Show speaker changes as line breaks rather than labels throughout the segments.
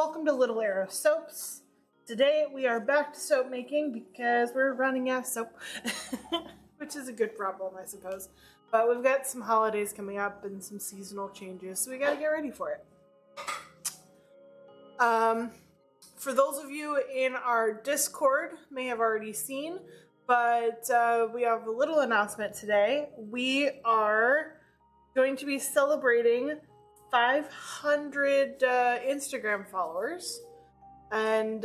welcome to Little Arrow Soaps. Today we are back to soap making because we're running out of soap, which is a good problem, I suppose. But we've got some holidays coming up and some seasonal changes, so we gotta get ready for it. For those of you in our Discord may have already seen, but we have a little announcement today. We are going to be celebrating 500 Instagram followers, and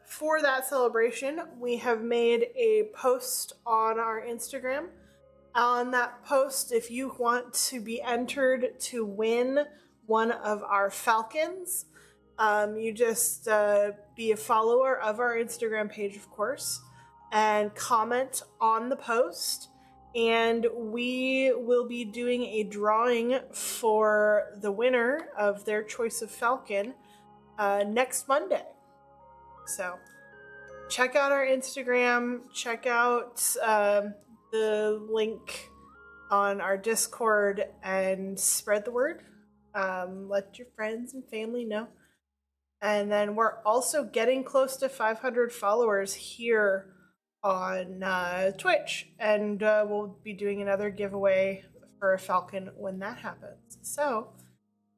for that celebration we have made a post on our Instagram. On that post, if you want to be entered to win one of our falcons, you just be a follower of our Instagram page, of course, and comment on the post. And we will be doing a drawing for the winner of their choice of falcon next Monday. So check out our Instagram, check out the link on our Discord, and spread the word. Let your friends and family know. And then we're also getting close to 500 followers here on Twitch, and we'll be doing another giveaway for a falcon when that happens. So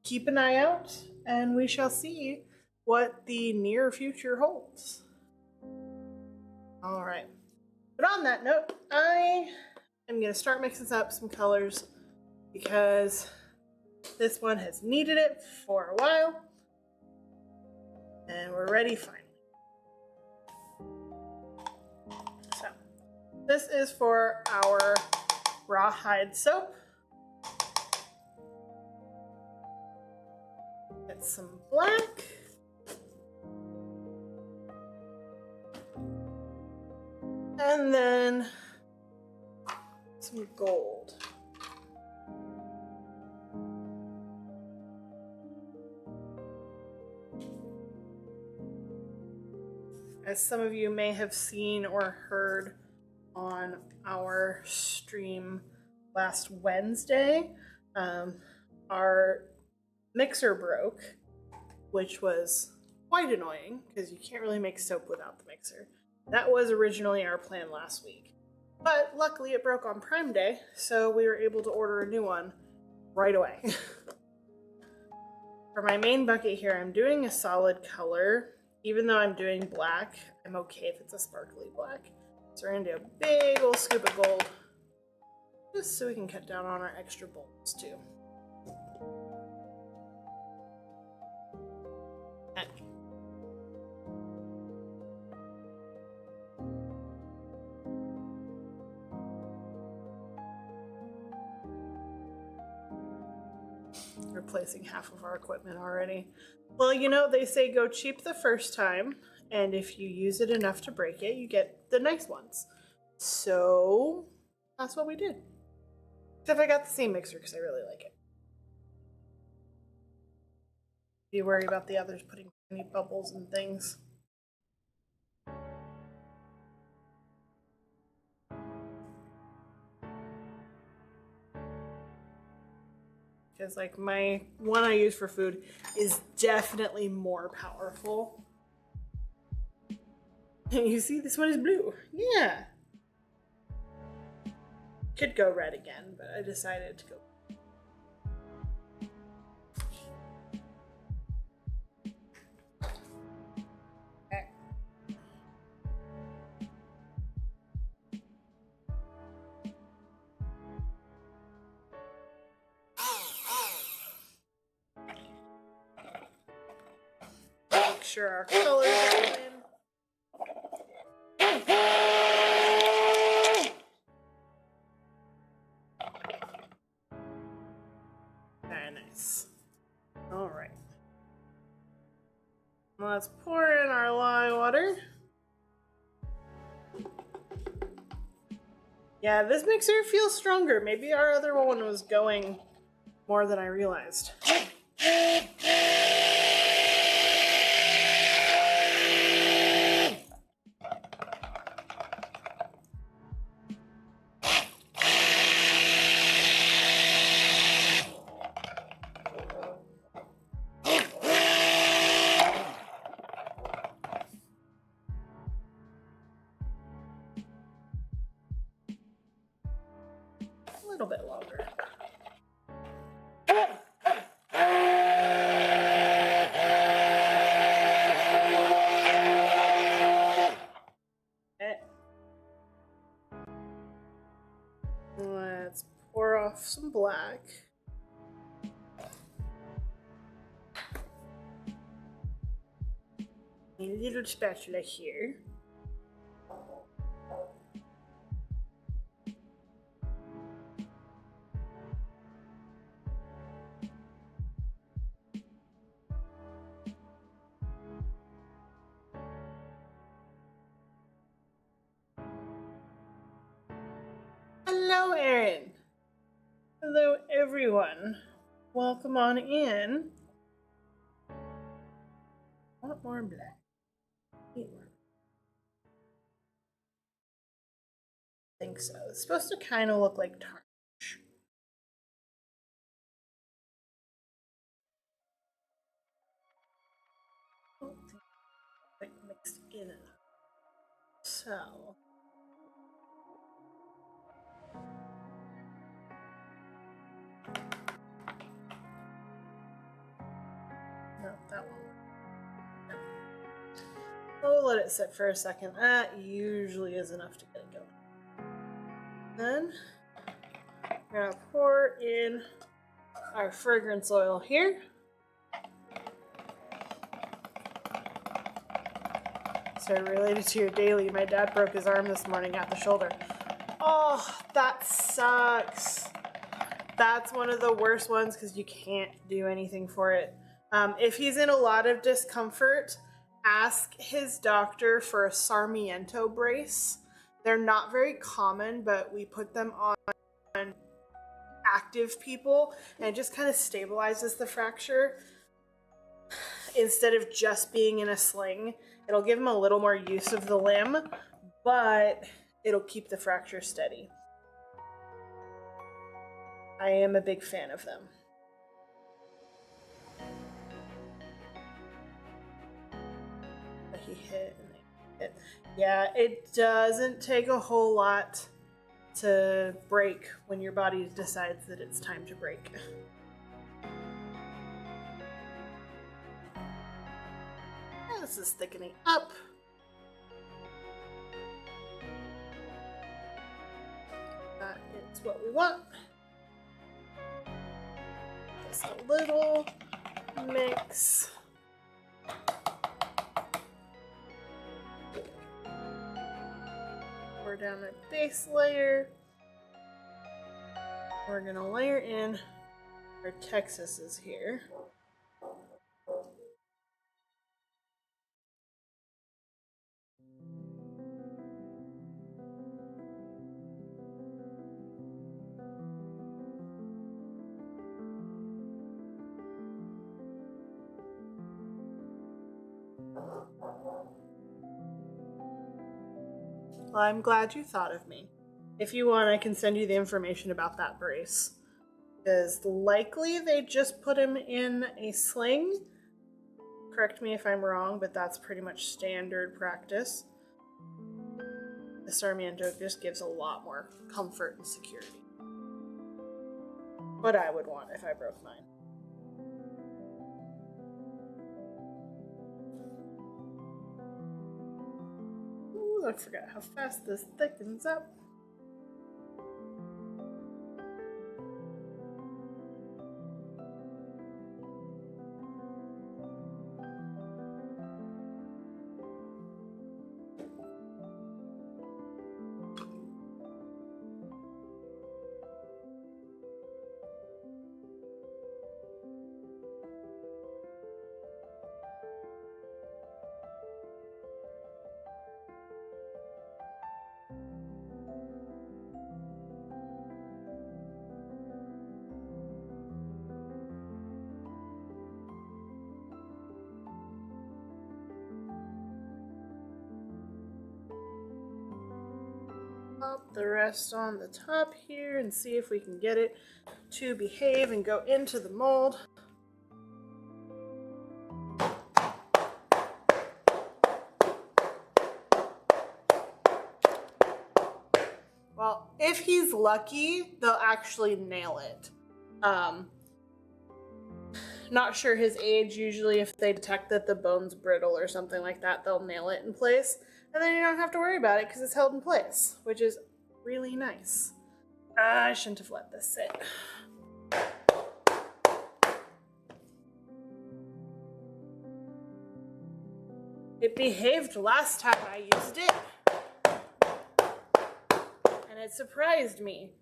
keep an eye out, and we shall see what the near future holds. All right. But on that note, I am going to start mixing up some colors because this one has needed it for a while, and we're ready finally. This is for our rawhide soap. Get some black. And then some gold. As some of you may have seen or heard on our stream last Wednesday, our mixer broke, which was quite annoying because you can't really make soap without the mixer. That was originally our plan last week, but luckily it broke on Prime Day, so we were able to order a new one right away. For my main bucket here, I'm doing a solid color. Even though I'm doing black, I'm okay if it's a sparkly black. So we're going to do a big old scoop of gold, just so we can cut down on our extra bolts too. Okay. Replacing half of our equipment already. Well, you know, they say go cheap the first time, and if you use it enough to break it, you get the nice ones. So that's what we did. Except I got the same mixer because I really like it. You worry about the others putting any bubbles and things. Because like my one I use for food is definitely more powerful. You see, this one is blue. Yeah. Could go red again, but I decided to go. Okay. Make sure our colors are in. Very nice. All right. Let's pour in our lye water. Yeah, this mixer feels stronger. Maybe our other one was going more than I realized. black. A little spatula here. Hello, Erin. Hello, everyone. Welcome on in. Want more black? I think so. It's supposed to kind of look like tarnish. I don't think it's like mixed in enough. So. No, that one. No. We'll let it sit for a second. That usually is enough to get it going. Then we're gonna pour in our fragrance oil here. So related to your daily, my dad broke his arm this morning at the shoulder. Oh, that sucks. That's one of the worst ones because you can't do anything for it. If he's in a lot of discomfort, ask his doctor for a Sarmiento brace. They're not very common, but we put them on active people and it just kind of stabilizes the fracture. Instead of just being in a sling, it'll give him a little more use of the limb, but it'll keep the fracture steady. I am a big fan of them. He hit and they hit. Yeah, it doesn't take a whole lot to break when your body decides that it's time to break. And this is thickening up. That is what we want. Just a little mix. Pour down a base layer. We're gonna layer in our Texases here. Well, I'm glad you thought of me. If you want, I can send you the information about that brace. Because likely they just put him in a sling. Correct me if I'm wrong, but that's pretty much standard practice. The Sarmiento just gives a lot more comfort and security. What I would want if I broke mine. Ooh, I forgot how fast this thickens up. Pop the rest on the top here and see if we can get it to behave and go into the mold. Well, if he's lucky, they'll actually nail it. Not sure his age. Usually if they detect that the bone's brittle or something like that, they'll nail it in place. And then you don't have to worry about it because it's held in place, which is really nice. I shouldn't have let this sit. It behaved last time I used it. And it surprised me.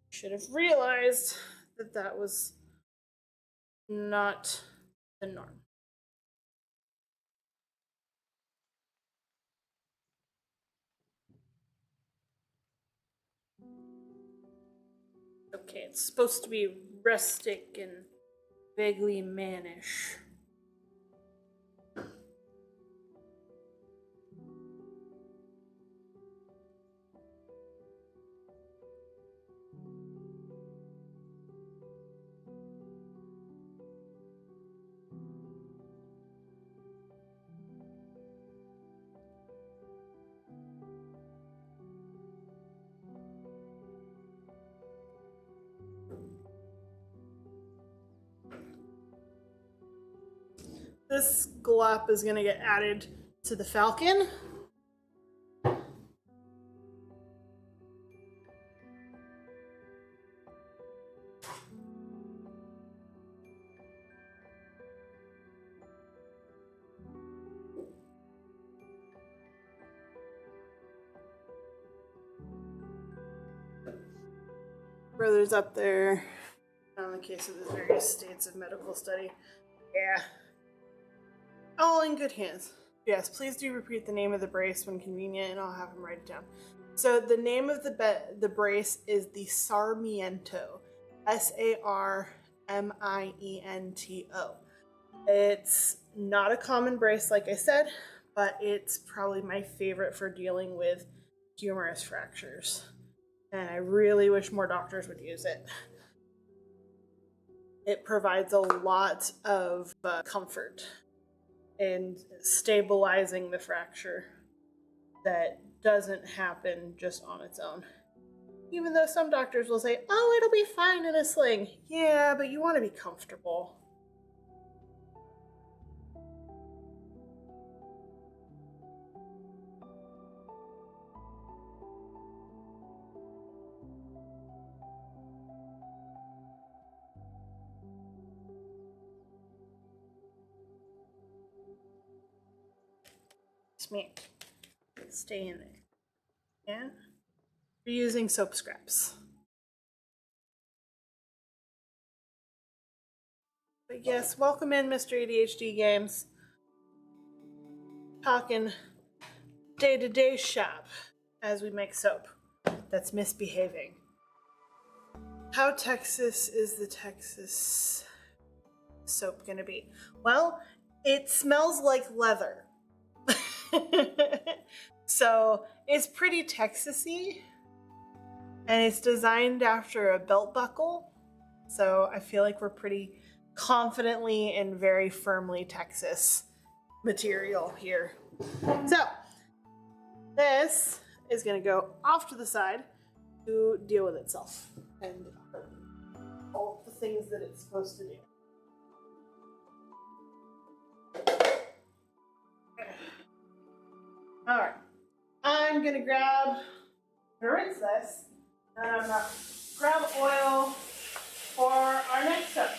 Should have realized that that was not the norm. Okay, it's supposed to be rustic and vaguely mannish. This glop is going to get added to the falcon. Brother's up there on the case of the various states of medical study. Yeah. All in good hands. Yes, please do repeat the name of the brace when convenient, and I'll have him write it down. So the name of the brace is the Sarmiento. Sarmiento. It's not a common brace, like I said, but it's probably my favorite for dealing with humerus fractures. And I really wish more doctors would use it. It provides a lot of comfort in stabilizing the fracture that doesn't happen just on its own. Even though some doctors will say, oh, it'll be fine in a sling. Yeah, but you want to be comfortable. Smack. Stay in there. Yeah? We're using soap scraps. But yes, welcome in, Mr. ADHD Games. Talking day-to-day shop as we make soap that's misbehaving. How Texas is the Texas soap gonna be? Well, it smells like leather. So it's pretty Texas-y, and it's designed after a belt buckle. So I feel like we're pretty confidently and very firmly Texas material here. So this is going to go off to the side to deal with itself and all the things that it's supposed to do. All right, I'm going to rinse this, and I'm going to grab oil for our next step.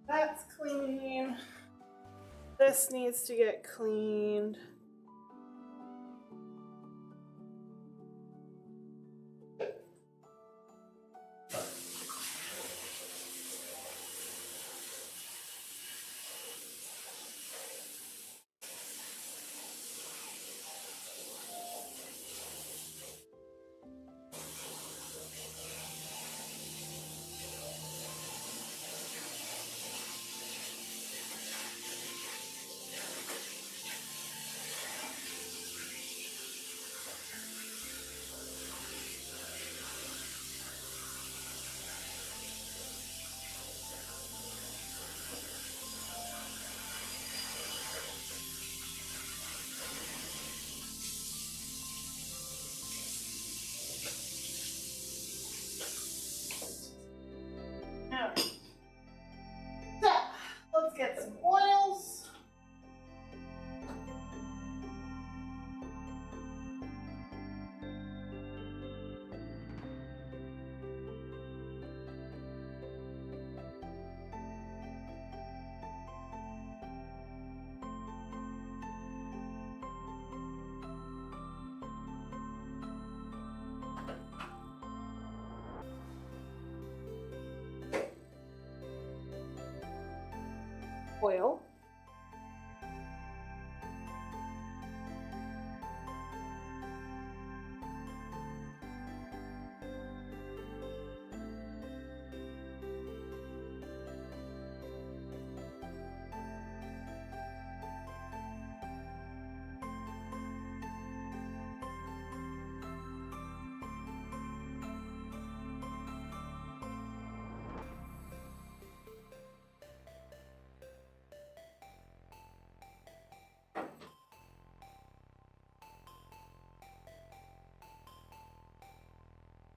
That's clean. This needs to get cleaned. oil.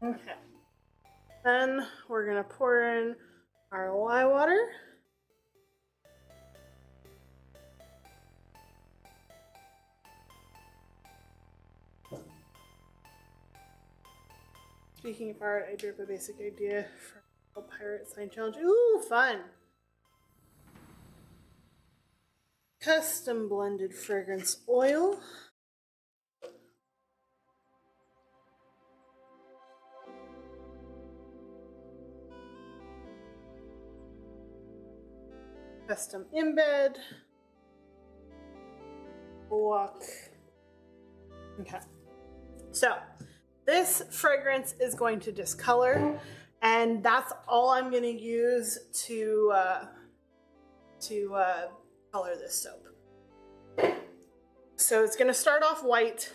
Okay. Then we're gonna pour in our lye water. Speaking of art, I do have a basic idea for a pirate sign challenge. Ooh, fun! Custom blended fragrance oil. Custom embed. Walk. Okay. So this fragrance is going to discolor, and that's all I'm going to use to color this soap. So it's going to start off white,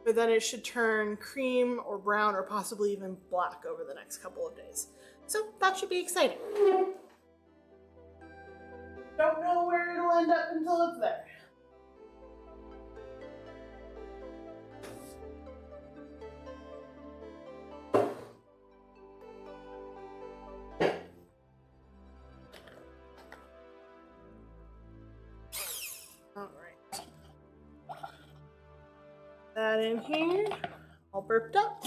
but then it should turn cream or brown or possibly even black over the next couple of days. So that should be exciting. Don't know where it'll end up until it's there. All right. That in here, all burped up.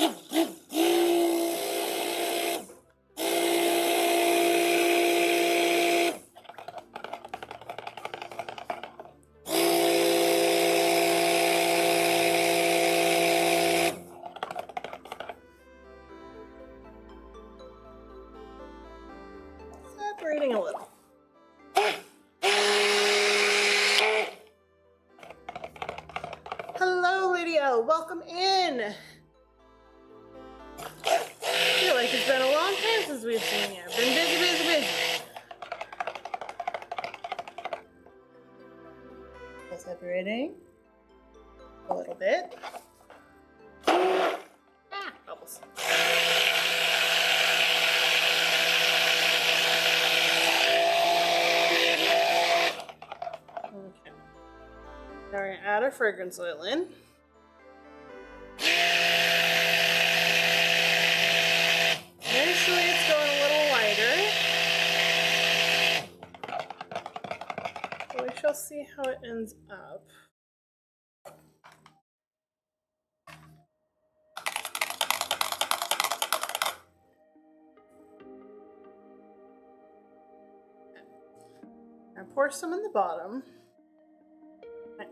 Separating a little. Hello, Lady L. Welcome in. I feel like it's been a long time since we've seen you. Been busy. Separating a little bit. Bubbles. Okay. Now we're gonna add our fragrance oil in. Initially, it's going a little lighter. But we shall see how it ends up. I pour some in the bottom.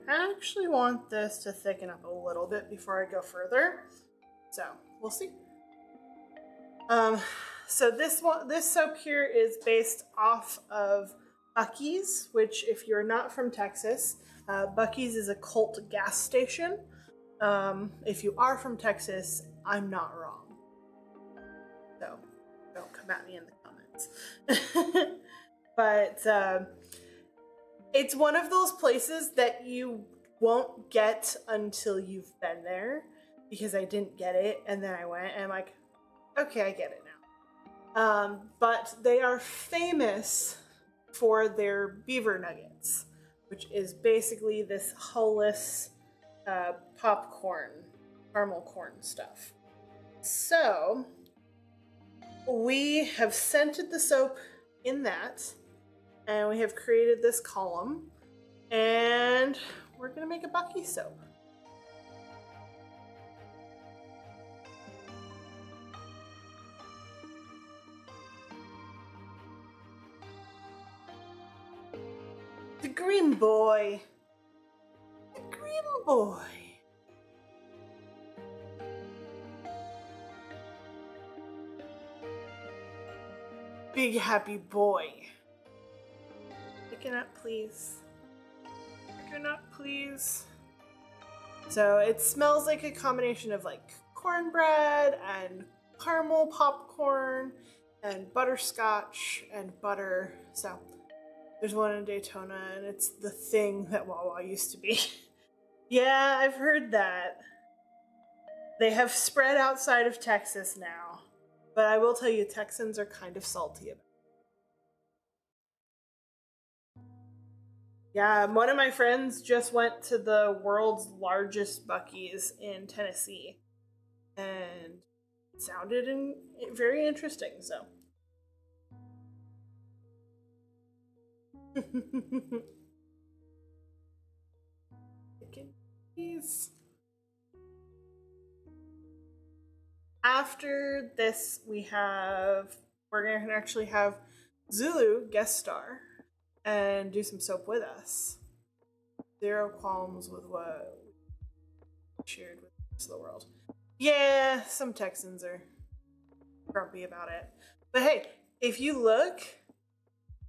I actually want this to thicken up a little bit before I go further, so we'll see. So this soap here is based off of Buc-ee's, which, if you're not from Texas, Buc-ee's is a cult gas station. If you are from Texas, I'm not wrong. So don't come at me in the comments. But it's one of those places that you won't get until you've been there, because I didn't get it, and then I went and I'm like, okay, I get it now. But they are famous for their beaver nuggets, which is basically this hull-less popcorn, caramel corn stuff. So we have scented the soap in that, and we have created this column, and we're gonna make a Buc-ee soap. The green boy. The green boy. Big happy boy. Thicken up, please. Thicken up, please. So it smells like a combination of like cornbread and caramel popcorn and butterscotch and butter. So there's one in Daytona, and it's the thing that Wawa used to be. Yeah, I've heard that. They have spread outside of Texas now. But I will tell you, Texans are kind of salty about it. Yeah, one of my friends just went to the world's largest Buc-ee's in Tennessee. And it sounded very interesting, so. After this, we're going to actually have Zulu guest star and do some soap with us. Zero qualms with what we shared with the rest of the world. Yeah, some Texans are grumpy about it. But hey, if you look,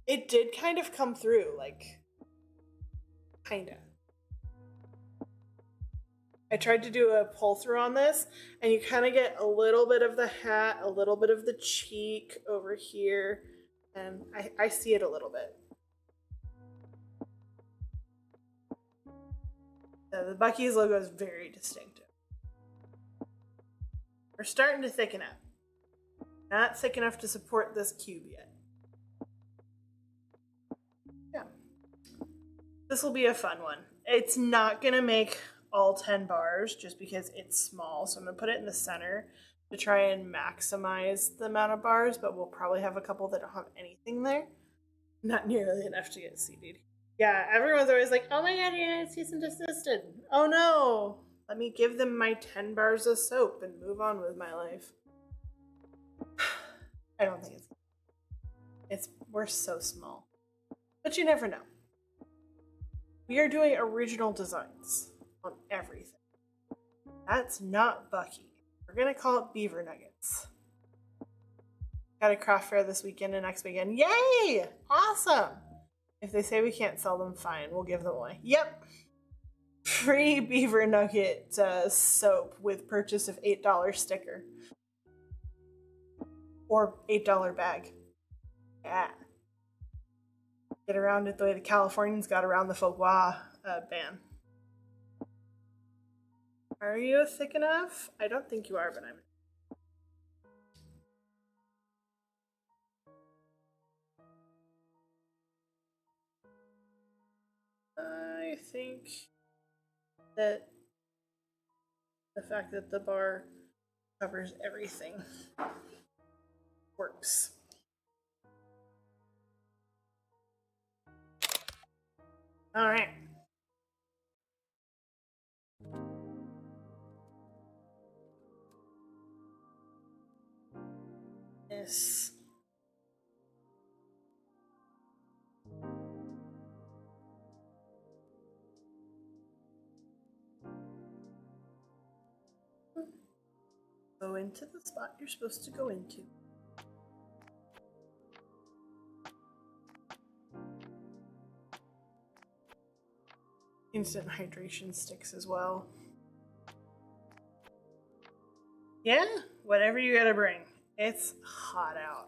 it did kind of come through, like, kinda. I tried to do a pull through on this, and you kind of get a little bit of the hat, a little bit of the cheek over here, and I see it a little bit. So the Buc-ee's logo is very distinctive. We're starting to thicken up. Not thick enough to support this cube yet. Yeah. This will be a fun one. It's not going to make all 10 bars just because it's small, so I'm going to put it in the center to try and maximize the amount of bars, but we'll probably have a couple that don't have anything there. Not nearly enough to get seated. Yeah, everyone's always like, oh my god, you're cease and desisted. Oh no! Let me give them my 10 bars of soap and move on with my life. I don't think we're so small. But you never know. We are doing original designs on everything. That's not Buc-ee. We're gonna call it Beaver Nuggets. Got a craft fair this weekend and next weekend. Yay! Awesome! If they say we can't sell them, fine. We'll give them away. Yep. Free Beaver Nugget soap with purchase of $8 sticker. Or $8 bag. Yeah. Get around it the way the Californians got around the Faubourg ban. Are you thick enough? I don't think you are, but I'm... I think that the fact that the bar covers everything works. All right. Yes. Go into the spot you're supposed to go into. Instant hydration sticks as well. Yeah, whatever you gotta bring. It's hot out.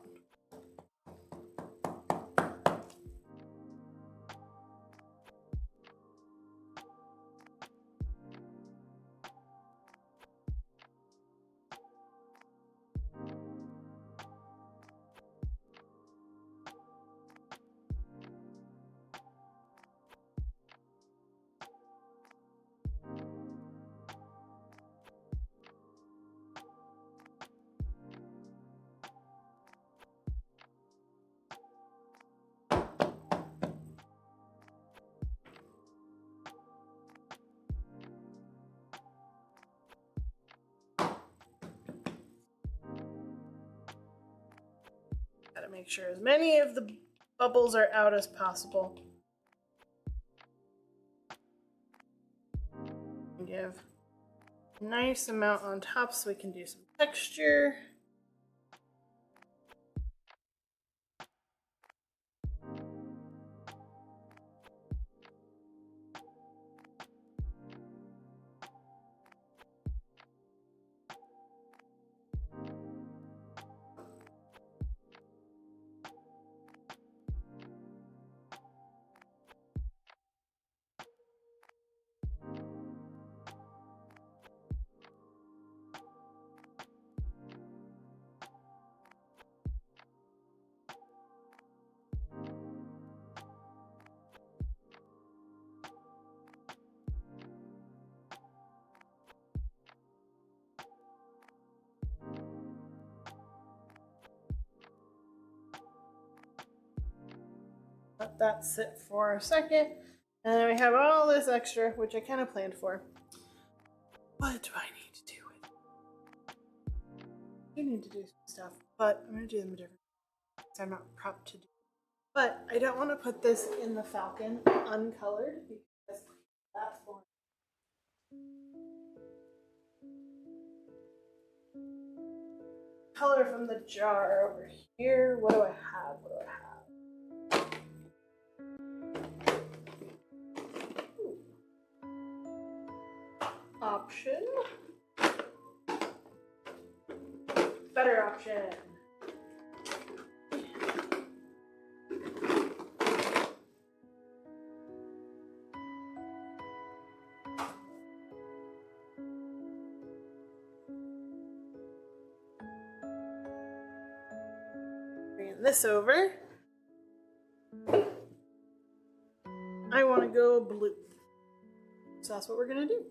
Gotta make sure as many of the bubbles are out as possible. Give a nice amount on top so we can do some texture. Let that sit for a second. And then we have all this extra, which I kind of planned for. What do I need to do with it? I need to do some stuff, but I'm going to do them different because I'm not prepped to do it. But I don't want to put this in the Falcon uncolored because that's boring. Color from the jar over here. What do I have? What do I have? Option. Better option. Bring this over. I want to go blue. So that's what we're going to do.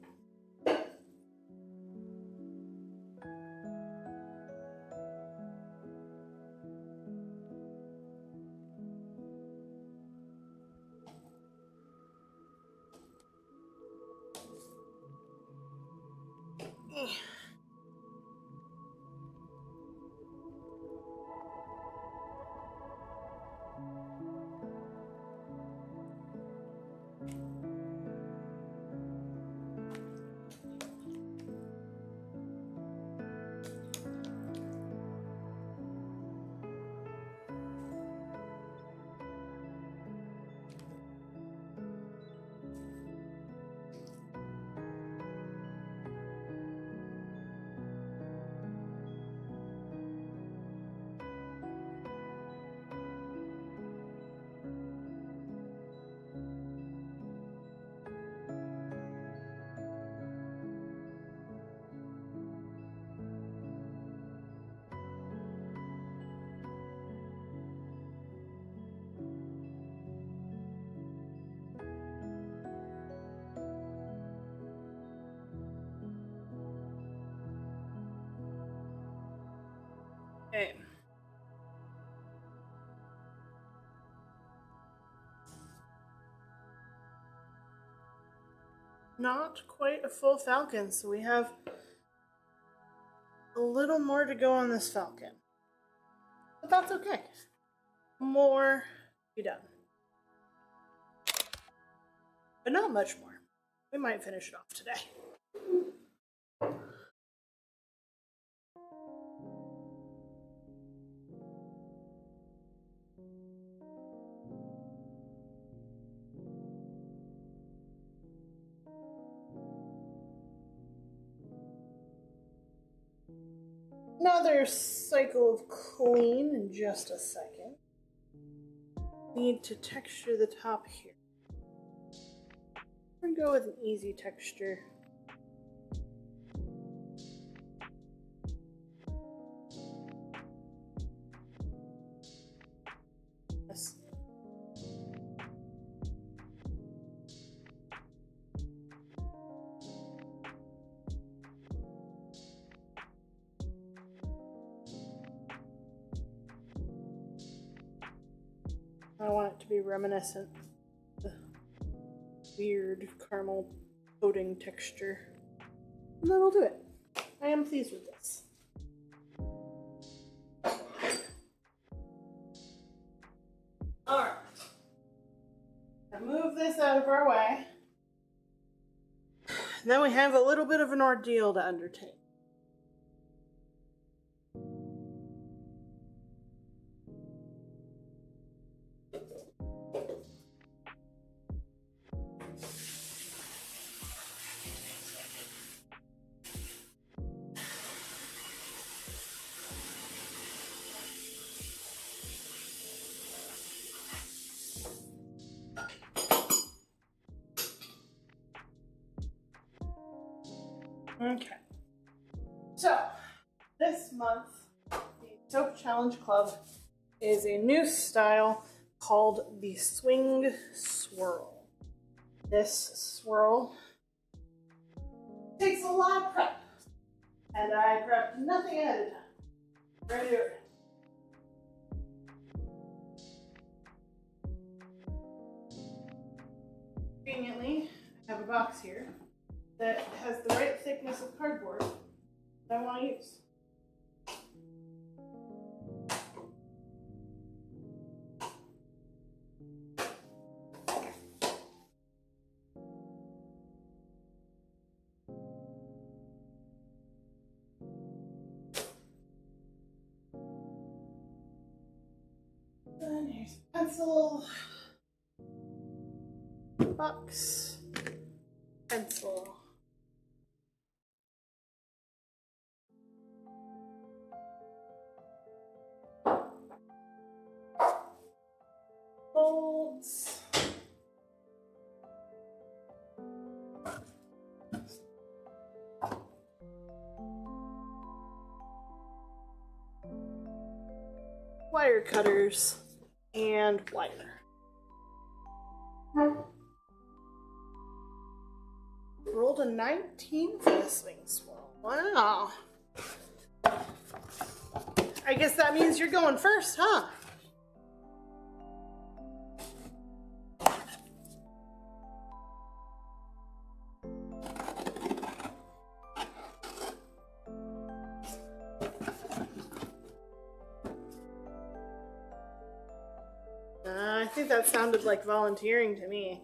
Okay. Not quite a full Falcon, so we have a little more to go on this Falcon. But that's okay. More to be done. But not much more. We might finish it off today. Another cycle of clean in just a second. Need to texture the top here. I'm gonna go with an easy texture. Yes. I want it to be reminiscent of the weird caramel coating texture. And that'll do it. I am pleased with this. Alright. Now move this out of our way. Then we have a little bit of an ordeal to undertake. Okay. So, this month, the Soap Challenge Club is a new style called the Swing Swirl. This swirl takes a lot of prep, and I prepped nothing ahead of time. Ready to do it. conveniently, I have a box here that has the right thickness of cardboard that I want to use. And here's a pencil, box, pencil. Folds. Wire cutters and wire. Rolled a 19 for the swing swirl. Wow. I guess that means you're going first, huh? I think that sounded like volunteering to me.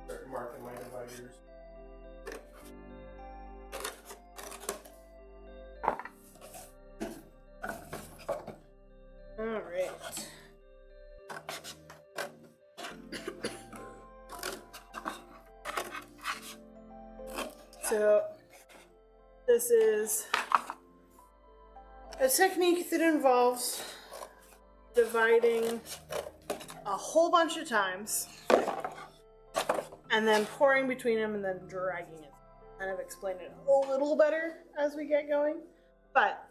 Start marking my dividers.
All right. So this is a technique that involves dividing a whole bunch of times and then pouring between them and then dragging it. Kind of explain it a little better as we get going. But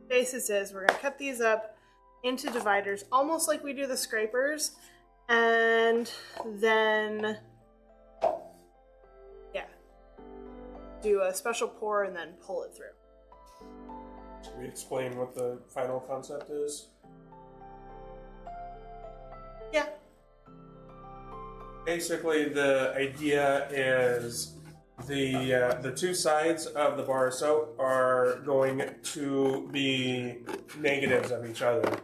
basis is we're gonna cut these up into dividers almost like we do the scrapers, and then do a special pour and then pull it through.
Should we explain what the final concept is?
Yeah.
Basically, the idea is the two sides of the bar of soap are going to be negatives of each other.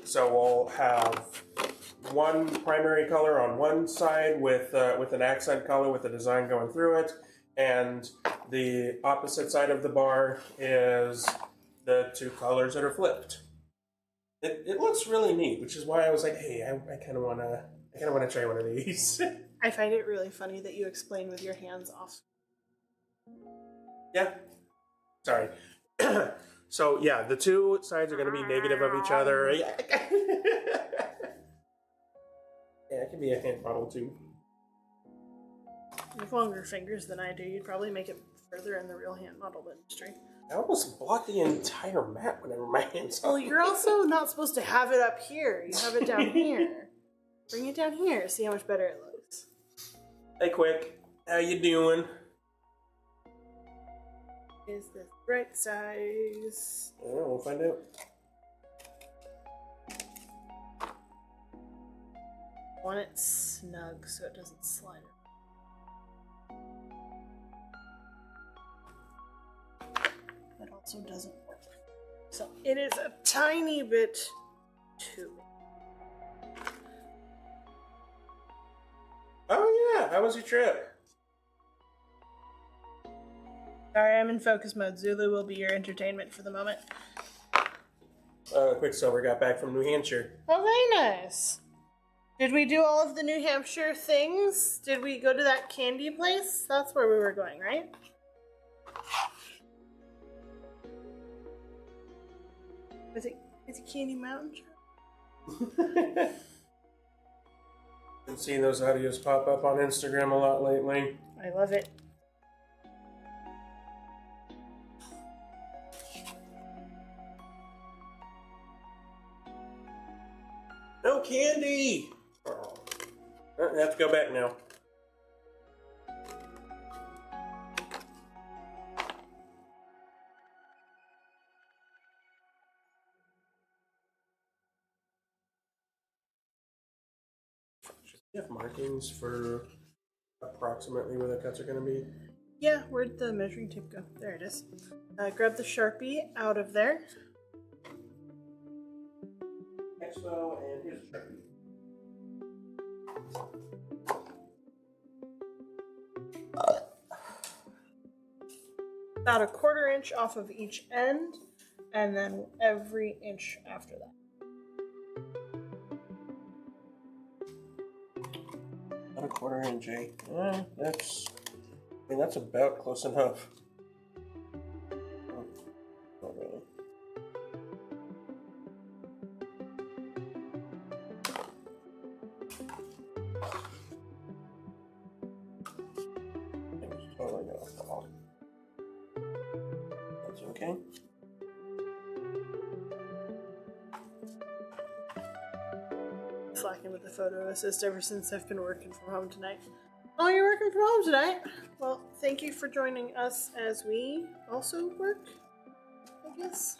So we'll have one primary color on one side with an accent color with a design going through it, and the opposite side of the bar is the two colors that are flipped. It looks really neat, which is why I was like, hey, I kind of want to try one of these.
I find it really funny that you explain with your hands off.
Yeah. Sorry. So yeah, the two sides are going to be negative of each other. Yeah, it can be a hand model too.
You have longer fingers than I do. You'd probably make it further in the real hand model industry.
I almost blocked the entire map whenever my hands.
Well, you're also not supposed to have it up here. You have it down here. Bring it down here. See how much better it looks.
Hey, Quick. How you doing?
Is this the right size?
Yeah, we'll find out.
I want it snug so it doesn't slide. That also doesn't work. So it is a tiny bit too big.
Oh yeah, how was your trip?
Sorry, I'm in focus mode. Zulu will be your entertainment for the moment.
Quicksilver got back from New Hampshire.
Oh, very nice. Did we do all of the New Hampshire things? Did we go to that candy place? That's where we were going, right? Is it Candy Mountain?
Been seeing those audios pop up on Instagram a lot lately.
I love it.
No candy! Oh. I have to go back now. You have markings for approximately where the cuts are going to be?
Yeah, where'd the measuring tape go? There it is. Grab the Sharpie out of there.
Expo and his Sharpie.
About a 1/4 inch off of each end, and then every inch after that.
About a 1/4 inch, eh? That's about close enough. Not really. It's totally gonna fall. That's okay.
Slacking with the photo assist ever since I've been working from home tonight. Oh, you're working from home tonight? Well, thank you for joining us as we also work, I guess.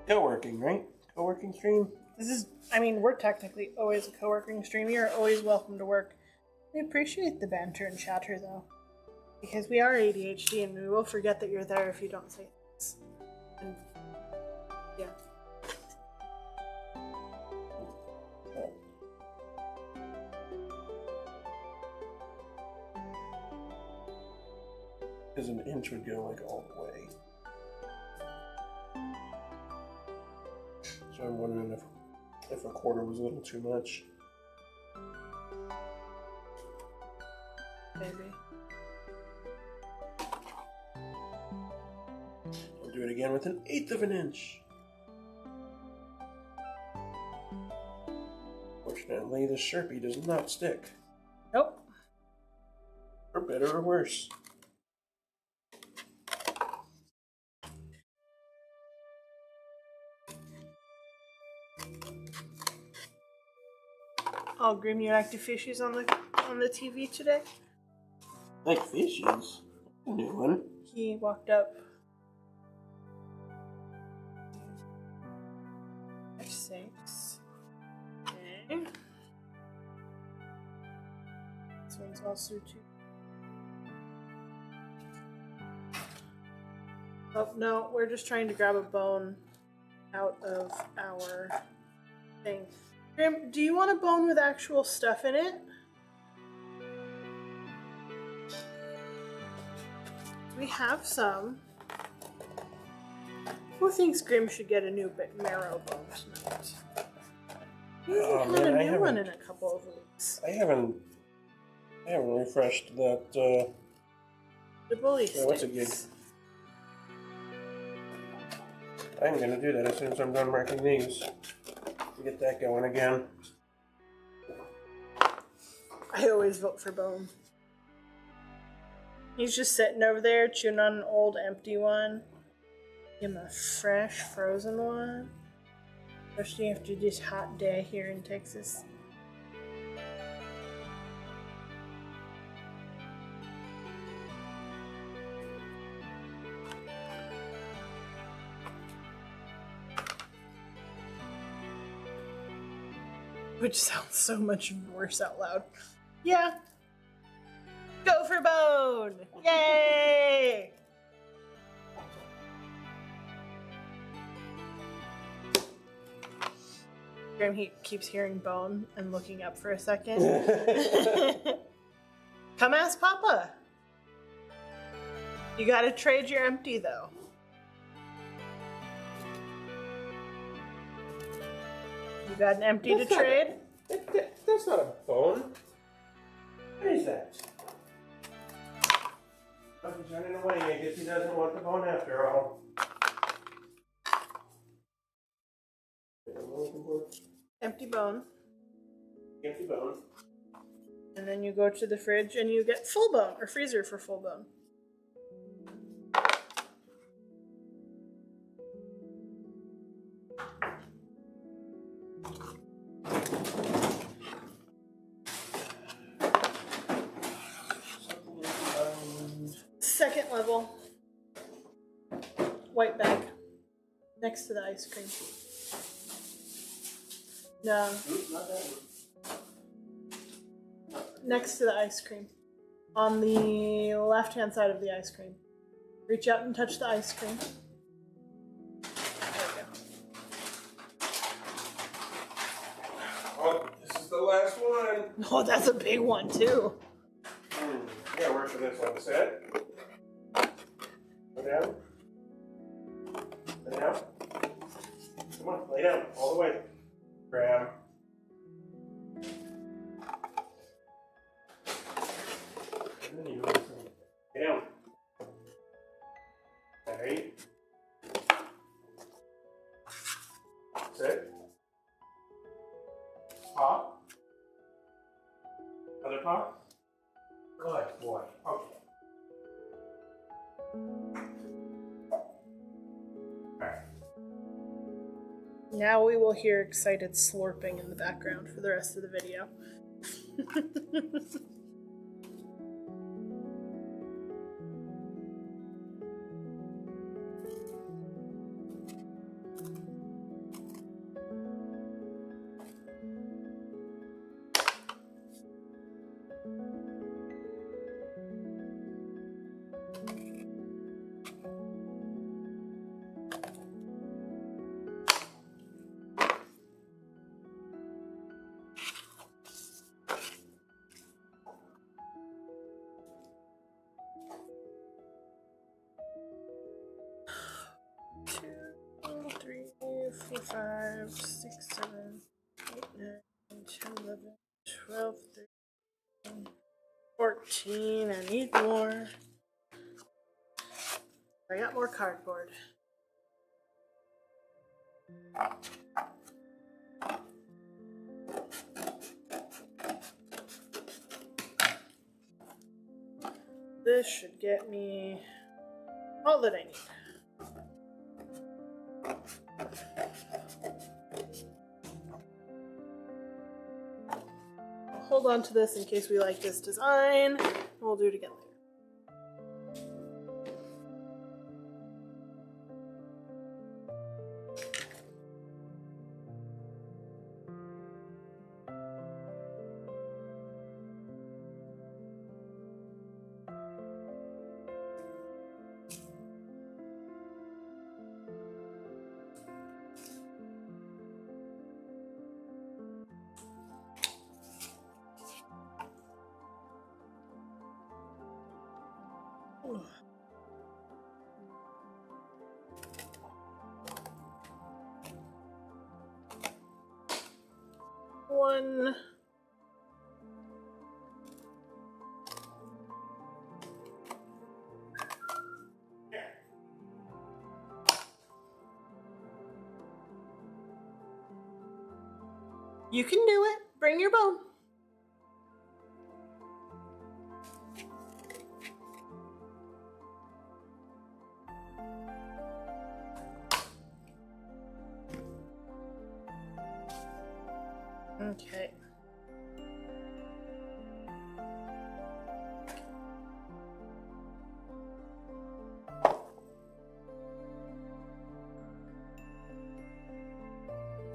Co-working, right? Co-working stream?
We're technically always a co-working stream. You're always welcome to work. We appreciate the banter and chatter, though. Because we are ADHD and we will forget that you're there if you don't say things. And, yeah.
Because an inch would go like all the way. So I'm wondering if a 1/4 was a little too much.
Maybe.
I'll do it again with an 1/8 of an inch. Fortunately, the Sharpie does not stick.
Nope.
For better or worse.
Oh, Grim, you like the fishies on the TV today?
Like fishies? A new one.
He walked up. 6. Okay. This one's also 2. Oh, no, we're just trying to grab a bone out of our thing. Grim, do you want a bone with actual stuff in it? We have some. Who thinks Grim should get a new marrow bone tonight? We haven't had a new one in a couple of weeks.
I haven't refreshed that.
The bully sticks.
What's it gig? I'm gonna do that as soon as I'm done marking these. Get that going again.
I always vote for Bone. He's just sitting over there chewing on an old empty one. Give him a fresh frozen one. Especially after this hot day here in Texas. Which sounds so much worse out loud. Yeah. Go for Bone! Yay! Grim keeps hearing Bone and looking up for a second. Come ask Papa. You gotta trade your empty though. You got an empty to trade?
That's not a bone. What is that? I'm running away. I guess he doesn't want the bone after all.
Empty bone.
Empty bone.
And then you go to the fridge and you get full bone, or freezer for full bone. Second level. White bag. Next to the ice cream. No.
Oops, not that one.
Next to the ice cream. On the left-hand side of the ice cream. Reach out and touch the ice cream. There we go.
Oh, this is the last one.
Oh, that's a big one, too.
Yeah, work for this one. Set. Go down. Lay down. Come on, lay down all the way. Grab. And then you lay down. Okay. Sit. Pop. Other pop. Good boy. Okay.
Now we will hear excited slurping in the background for the rest of the video. Three, 4, 5, 6, 7, 8, 9, 10, 11, 12, 13, 14. I need more. I got more cardboard. This should get me all that I need. Hold on to this in case we like this design. We'll do it again later. One. You can do it. Bring your bone. Okay.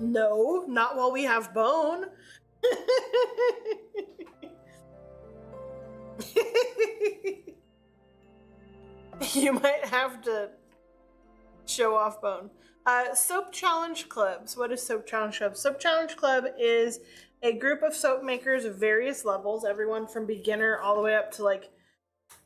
No, not while we have bone. You might have to show off bone. Soap Challenge Clubs. What is Soap Challenge Club? Soap Challenge Club is a group of soap makers of various levels, everyone from beginner all the way up to like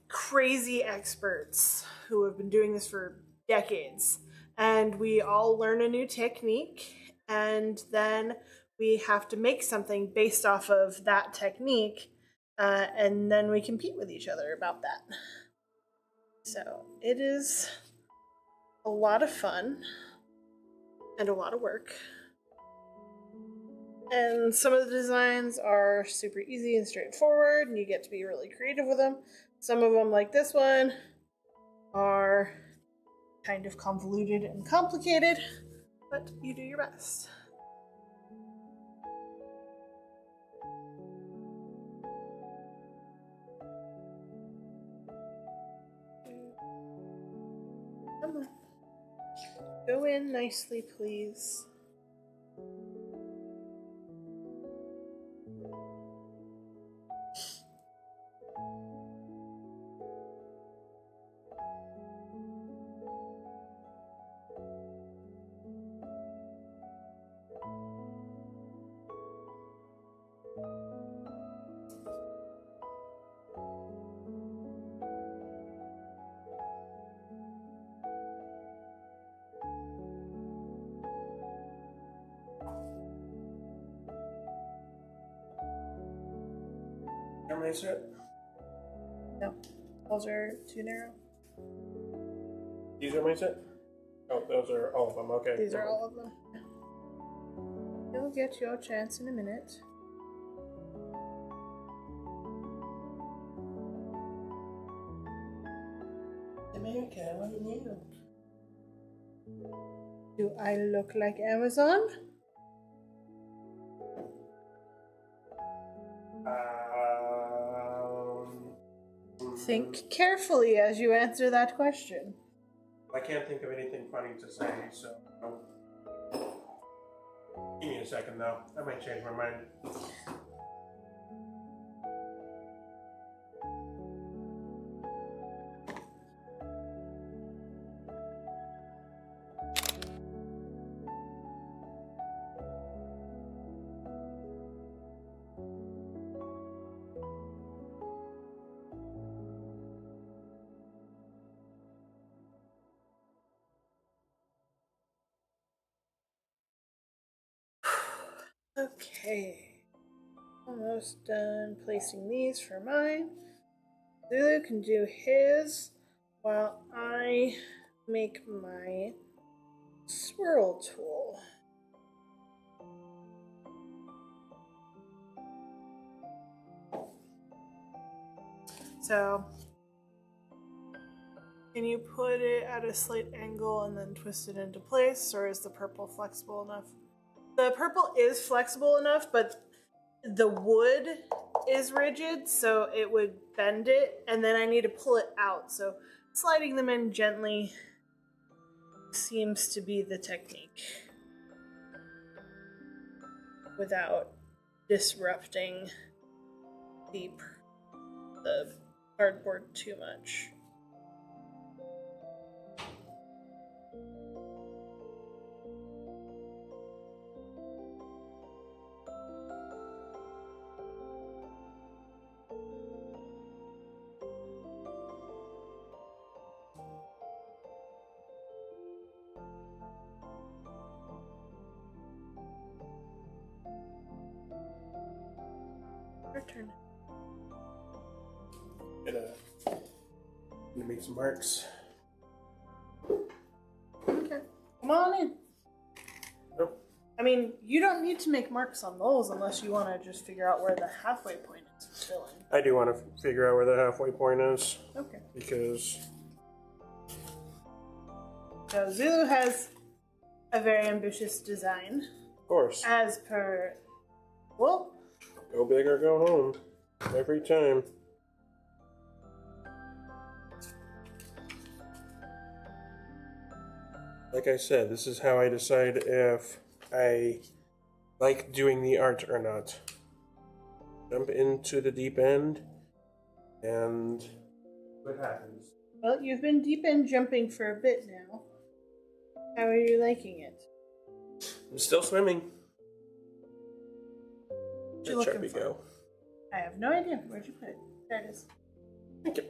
crazy experts who have been doing this for decades, and we all learn a new technique, and then we have to make something based off of that technique, and then we compete with each other about that. So it is a lot of fun and a lot of work. And some of the designs are super easy and straightforward, and you get to be really creative with them. Some of them, like this one, are kind of convoluted and complicated, but you do your best. Come on. Go in nicely, please.
How many is it?
No, those are too narrow.
These are my set? Oh, those are all of them, okay.
These are all of them. You'll get your chance in a minute.
America, what do you know?
Do I look like Amazon? Think carefully as you answer that question.
I can't think of anything funny to say, so. Give me a second, though. I might change my mind.
Okay. Almost done placing these for mine. Zulu can do his while I make my swirl tool. So, can you put it at a slight angle and then twist it into place, or is the purple flexible enough? The purple is flexible enough, but the wood is rigid, so it would bend it, and then I need to pull it out. So sliding them in gently seems to be the technique without disrupting the cardboard too much. Your turn.
Gonna make some marks.
Okay. Come on in.
Nope.
I mean, you don't need to make marks on those unless you want to just figure out where the halfway point is to fill in.
I do want to figure out where the halfway point is.
Okay.
Because.
So Zulu has a very ambitious design.
Of course.
As per. Well.
Go big or go home. Every time. Like I said, this is how I decide if I like doing the art or not. Jump into the deep end, and what happens?
Well, you've been deep end jumping for a bit now. How are you liking it?
I'm still swimming.
What you
Let
looking
Sharpie
for?
go.
I have no idea. Where'd you put it? There it is.
Thank you.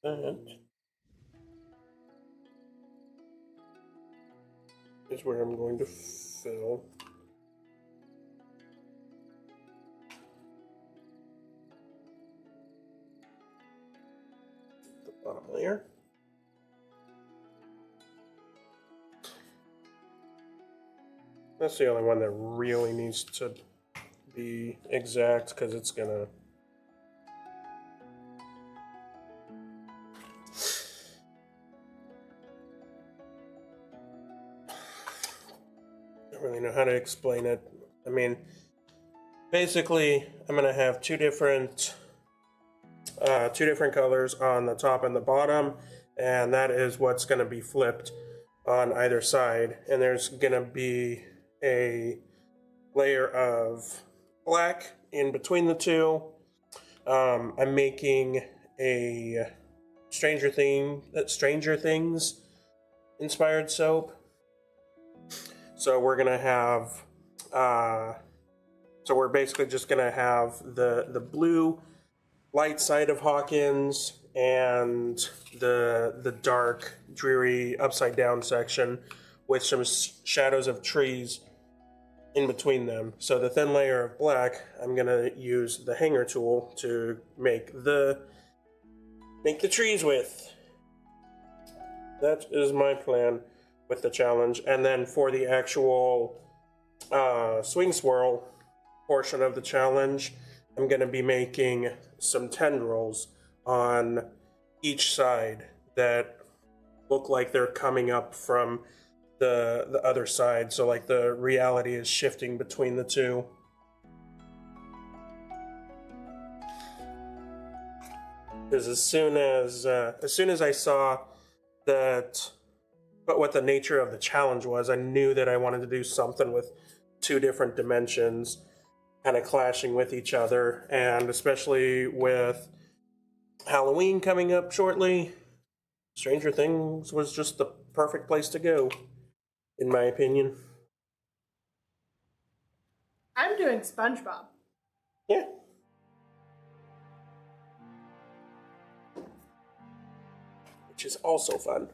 That is where I'm going to fill. The bottom layer. That's the only one that really needs to be exact because it's gonna. I don't really know how to explain it. I mean, basically, I'm gonna have two different colors on the top and the bottom, and that is what's gonna be flipped on either side. And there's gonna be a layer of black in between the two. I'm making a Stranger Things inspired soap. So we're gonna have, so we're basically just gonna have the blue light side of Hawkins and the dark, dreary, upside down section with some shadows of trees in between them. So the thin layer of black, I'm gonna use the hanger tool to make the trees with. That is my plan with the challenge. And then for the actual swing swirl portion of the challenge, I'm gonna be making some tendrils on each side that look like they're coming up from the other side, so like the reality is shifting between the two. Because as soon as I saw that, but what the nature of the challenge was, I knew that I wanted to do something with two different dimensions kind of clashing with each other, and especially with Halloween coming up shortly, Stranger Things was just the perfect place to go, in my opinion.
I'm doing SpongeBob.
Yeah. Which is also fun.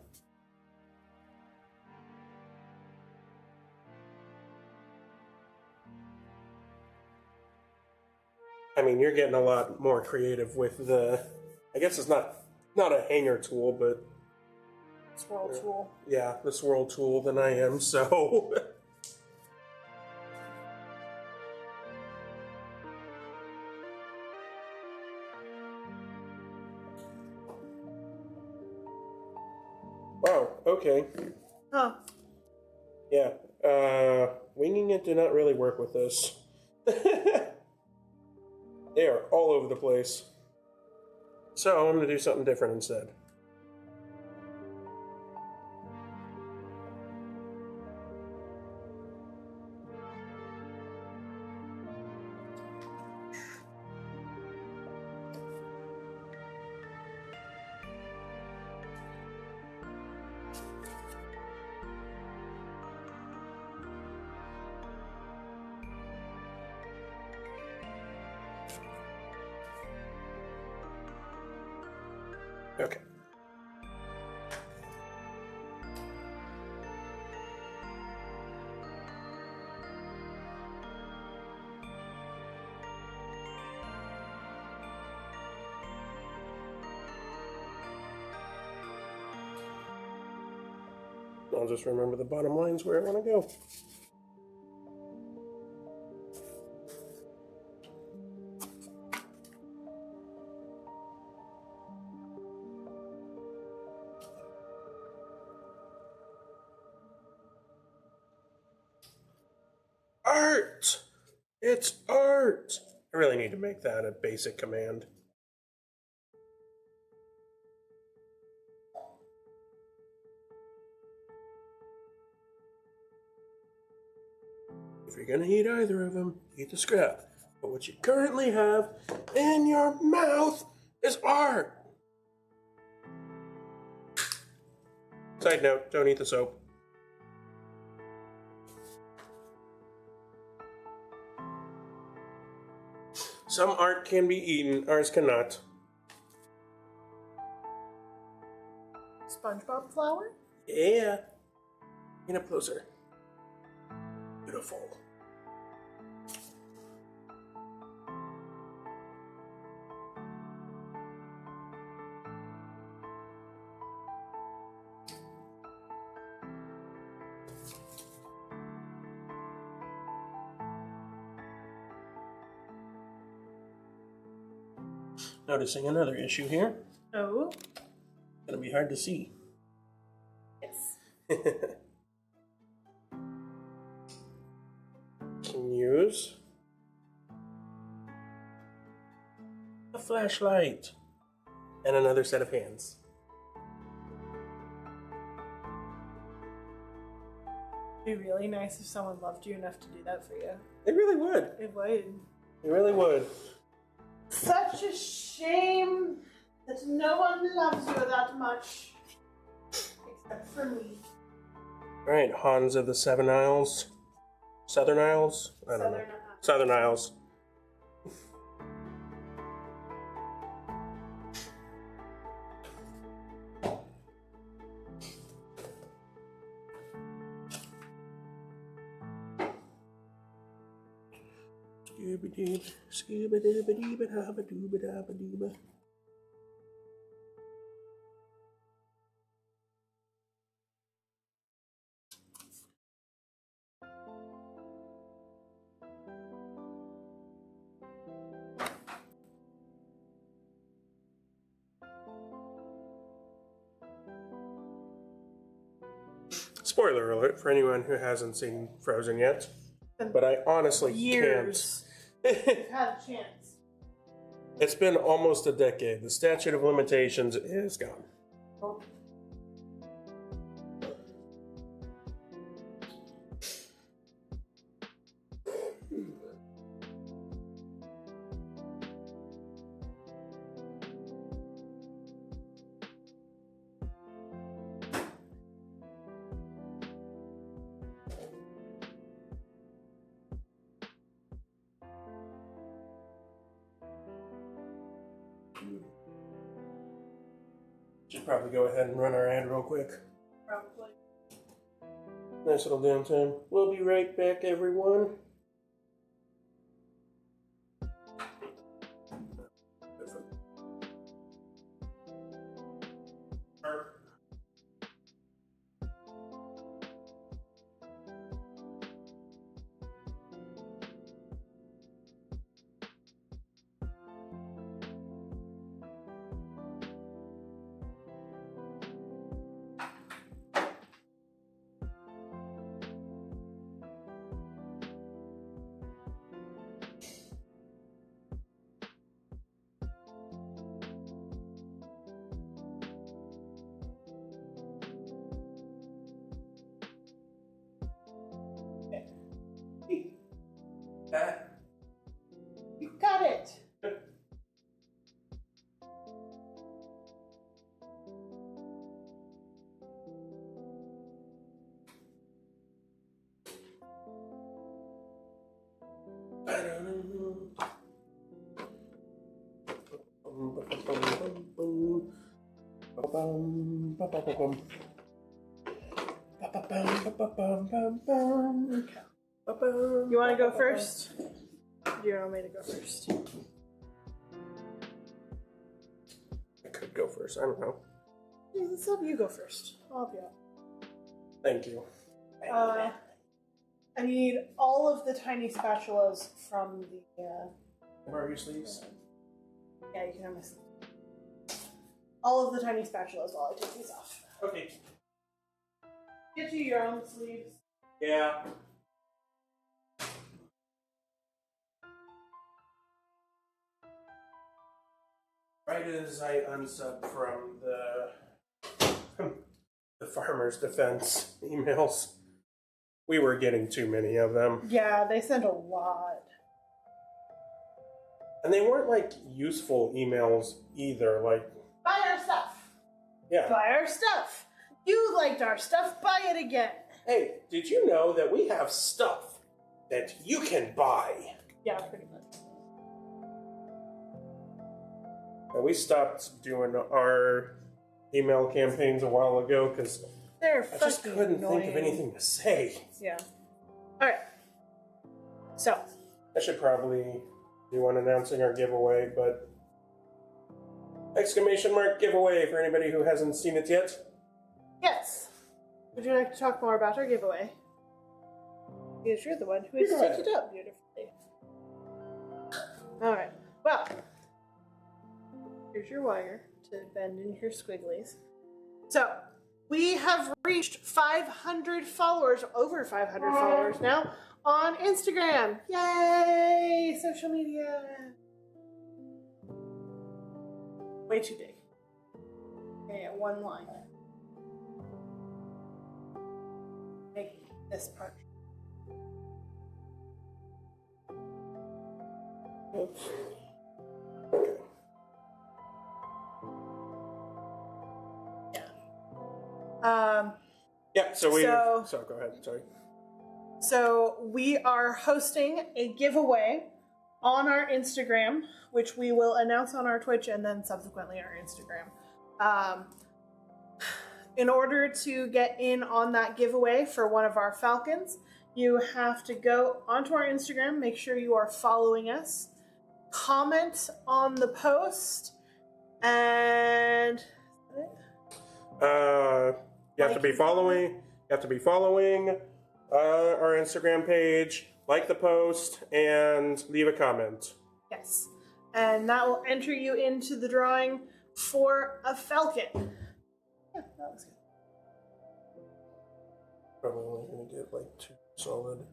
I mean, you're getting a lot more creative with the, I guess it's not a hanger tool, but
Swirl tool.
Yeah, the swirl tool than I am, so wow, okay.
Huh.
Yeah. Winging it did not really work with this. They are all over the place. So I'm gonna do something different instead. Okay. I'll just remember the bottom line's where I want to go. Art! It's art! I really need to make that a basic command. If you're gonna eat either of them, eat the scrap. But what you currently have in your mouth is art! Side note, don't eat the soap. Some art can be eaten, ours cannot.
SpongeBob flower?
Yeah. Get up closer. Beautiful. Noticing another issue here.
Oh.
Gonna be hard to see.
Yes.
Can use a flashlight and another set of hands.
It'd be really nice if someone loved you enough to do that for you.
It really would.
It would.
It really would.
Such a shame that no one loves you that much. Except for me.
Alright, Hans of the Seven Isles. Southern Isles? I don't know. Southern Isles. Scooby-doob, scooby-dooba-dooba-dabba-dooba-dabba-dooba. Spoiler alert for anyone who hasn't seen Frozen yet, but I honestly
Years.
can't.
Had a chance.
It's been almost a decade. The statute of limitations is gone.
Oh.
Should probably go ahead and run our ad real quick.
Probably.
Nice little downtime. We'll be right back, everyone.
You got it. You want to go first? Do you want me to go first?
I could go first. I don't know.
Yeah, let's have you go first. I'll help you out.
Thank you.
I need all of the tiny spatulas from the.
Where are your sleeves?
Yeah, you can have my sleeves. All of the tiny spatulas while I take these off.
Okay.
Get you your own sleeves.
Yeah. Right as I unsub from the Farmer's Defense emails, we were getting too many of them.
Yeah, they sent a lot.
And they weren't like useful emails either. Like,
Buy our stuff.
yeah.
Buy our stuff. You liked our stuff. Buy it again.
Hey, did you know that we have stuff that you can buy?
Yeah, pretty much.
And we stopped doing our email campaigns a while ago because
They're
I just
fucking
couldn't
annoying.
think of anything to say.
Yeah. All right. So.
I should probably do one announcing our giveaway, but exclamation mark giveaway for anybody who hasn't seen it yet.
Yes. Would you like to talk more about our giveaway? Because you're the one who has set it up beautifully. All right. Well, here's your wire to bend in your squigglies. So, we have reached 500 followers, over 500 followers now, on Instagram. Yay! Social media. Way too big. Okay, one line. Make this part.
Oops. Yeah, so go ahead, sorry.
So we are hosting a giveaway on our Instagram, which we will announce on our Twitch and then subsequently our Instagram. In order to get in on that giveaway for one of our Falcons, you have to go onto our Instagram, make sure you are following us, comment on the post, and
you have to be following our Instagram page, like the post, and leave a comment.
Yes. And that will enter you into the drawing for a Falcon. Yeah, that was good.
Probably only going to get like 2 solid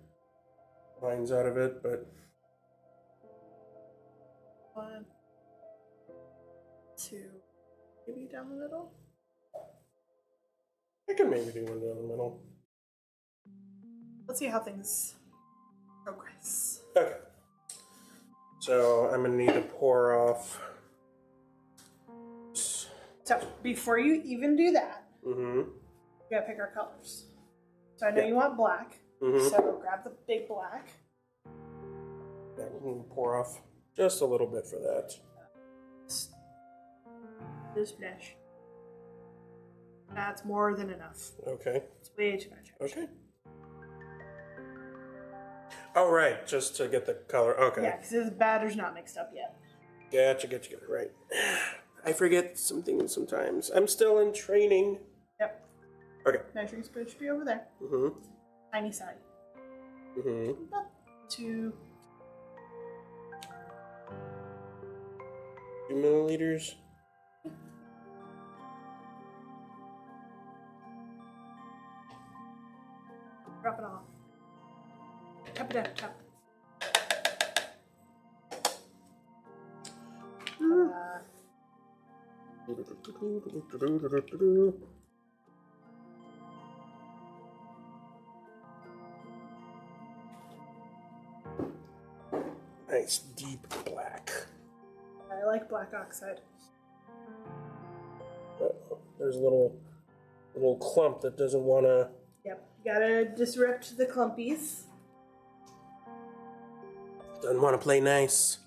lines out of it, but
1, 2, maybe down the middle.
I can maybe do one down the middle.
Let's see how things progress.
Okay. So I'm gonna need to pour off.
So before you even do that, you gotta pick our colors. So I know you want black. So grab the big black.
Yeah, we're gonna pour off just a little bit for that.
This splash. That's more than enough.
Okay.
It's way too much.
Okay. Oh, right, just to get the color. Okay.
Yeah, because this batter's not mixed up yet.
Gotcha, right. I forget some things sometimes. I'm still in training.
Yep.
Okay.
Measuring spoon should be over there. Tiny side. Up to
2 milliliters.
Drop it off. Tap it out, tap.
Nice deep black.
I like black oxide.
There's a little clump that doesn't want to.
Yep, you gotta disrupt the clumpies.
Doesn't want to play nice.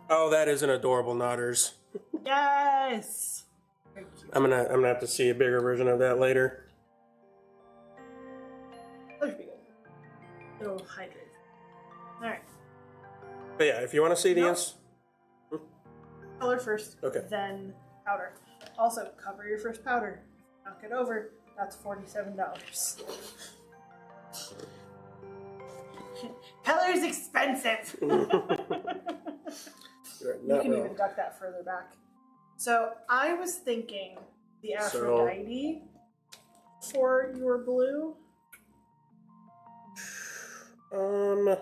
Oh, that is an adorable Nodders.
Yes. Very cute.
I'm gonna have to see a bigger version of that later.
That should be good. It'll hydrate. All right.
But yeah, if you want to see these,
Color first.
Okay.
Then powder. Also, cover your first powder. Knock it over. That's $47. Color's expensive. You can even duck that further back. So I was thinking the Aphrodite for your blue.
Let's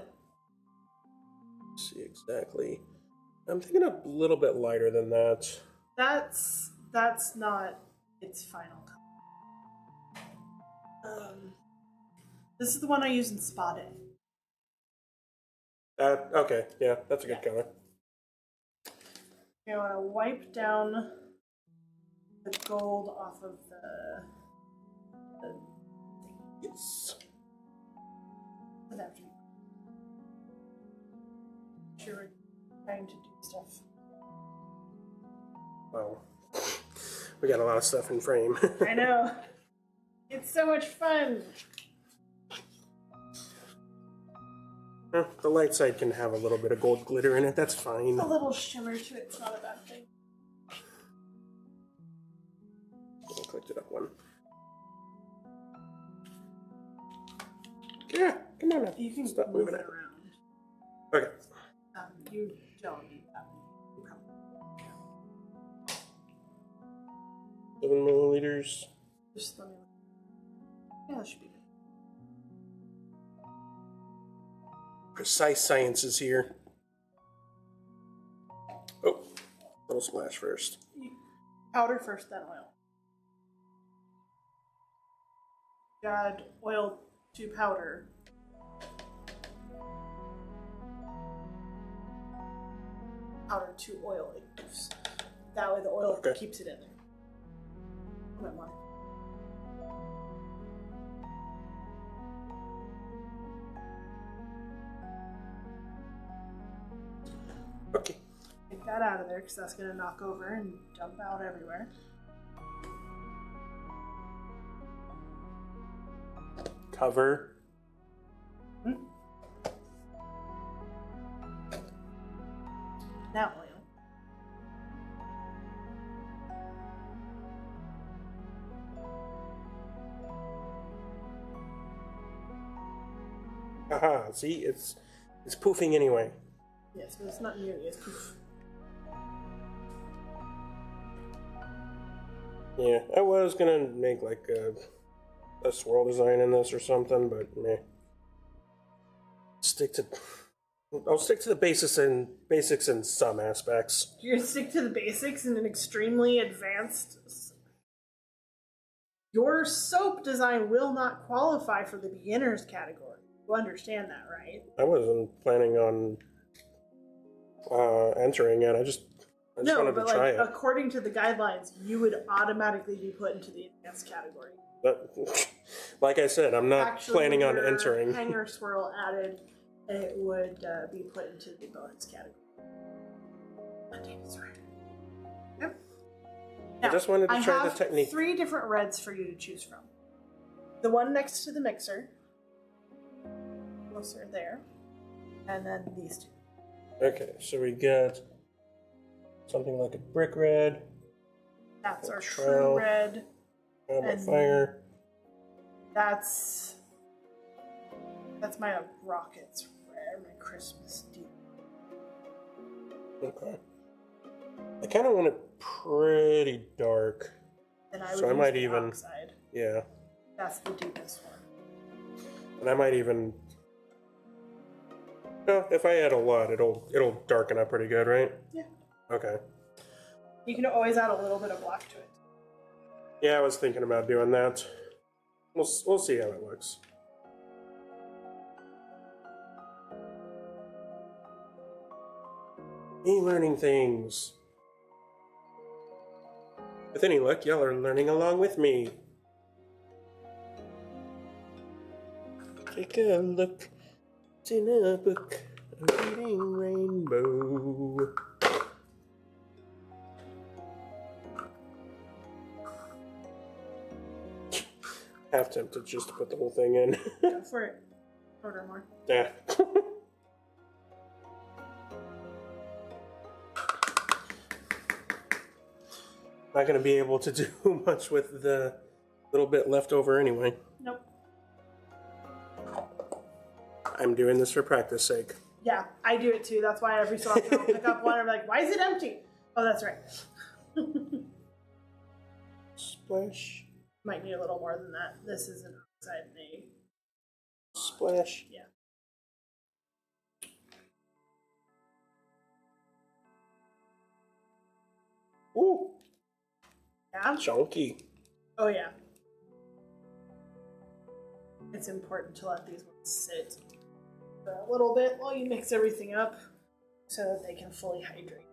see exactly. I'm thinking a little bit lighter than that.
That's not its final color. This is the one I use in Spa Day.
Okay, yeah, that's a good color.
You want to wipe down the gold off of the
Yes.
doesn't have to be. Sure, we're trying to do stuff.
Well, we got a lot of stuff in frame.
I know. It's so much fun.
The light side can have a little bit of gold glitter in it. That's fine.
A little shimmer to it. It's not a bad thing.
I clicked it up one. Yeah, come on now.
You can
Stop
move
moving
it
it.
around.
Okay.
You don't need that. You probably-
7 milliliters.
Just let me. Yeah, that should be good.
Precise science is here. Oh, little splash first.
Powder first, then oil. Add oil to powder. Powder to oil. That way the oil
Okay.
keeps it in there. Come on.
Okay.
Take that out of there because that's going to knock over and dump out everywhere.
Cover.
Now oil.
Aha, see, it's poofing anyway.
Yes, but it's not nearly as poof.
Yeah, I was gonna make like a swirl design in this or something, but meh. I'll stick to the basics in some aspects.
You're gonna stick to the basics in an extremely advanced. Your soap design will not qualify for the beginners category. You understand that, right?
I wasn't planning on entering it. I just
No,
wanted
but
to try
like
it.
according to the guidelines, you would automatically be put into the advanced category.
But, like I said, I'm not planning on
with your
entering.
Hanger swirl added, it would be put into the bonus category. That's right. Yep.
I just wanted to try the
have
technique.
3 different reds for you to choose from. The one next to the mixer, closer there, and then these 2.
Okay, so we got something like a brick red,
That's our
Trail.
true red.
my
And-
fire.
That's my rockets red, my Christmas deep.
Okay. I kind of want it pretty dark.
And I would
So I
use
might
the
even-
oxide.
Yeah.
That's the deepest one.
And I might even... No, if I add a lot, it'll darken up pretty good, right?
Yeah.
Okay.
You can always add a little bit of black to it.
Yeah, I was thinking about doing that. We'll see how it looks. Me learning things. With any luck, y'all are learning along with me. Take a look. It's in a book. A reading rainbow. Half tempted just to put the whole thing in.
Go for it. Order more.
Yeah. Not going to be able to do much with the little bit left over anyway.
Nope.
I'm doing this for practice sake.
Yeah, I do it too. That's why every so often I'll pick up one and I'm like, why is it empty? Oh, that's right.
Splash.
Might need a little more than that. This is an oxide and a...
Splash.
Yeah.
Ooh,
Yeah?
chunky.
Oh, yeah. It's important to let these ones sit for a little bit while you mix everything up so that they can fully hydrate.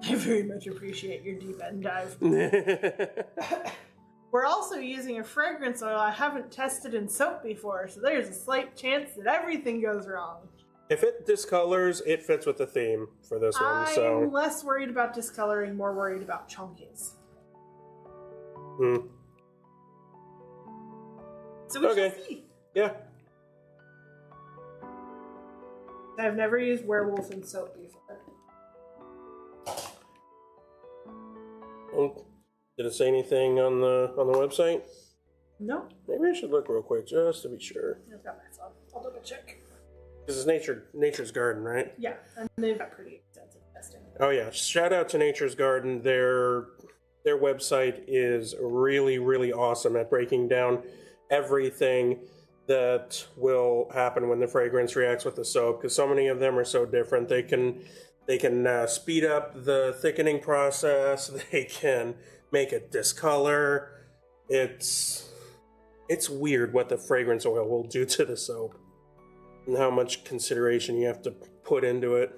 I very much appreciate your deep end dive. We're also using a fragrance oil I haven't tested in soap before, so there's a slight chance that everything goes wrong.
If it discolors, it fits with the theme for this one.
I'm
So,
less worried about discoloring, more worried about chunkies. So we
Okay.
shall see.
Yeah.
I've never used werewolf in soap before.
Well, did it say anything on the website?
No,
Maybe I should look real quick just to be sure.
I've got my phone. I'll double check.
This is Nature's Garden, right?
Yeah, and they've got pretty extensive testing.
Oh yeah. Shout out to Nature's Garden. Their website is really, really awesome at breaking down everything that will happen when the fragrance reacts with the soap, because so many of them are so different. They can speed up the thickening process. They can make it discolor. It's weird what the fragrance oil will do to the soap and how much consideration you have to put into it.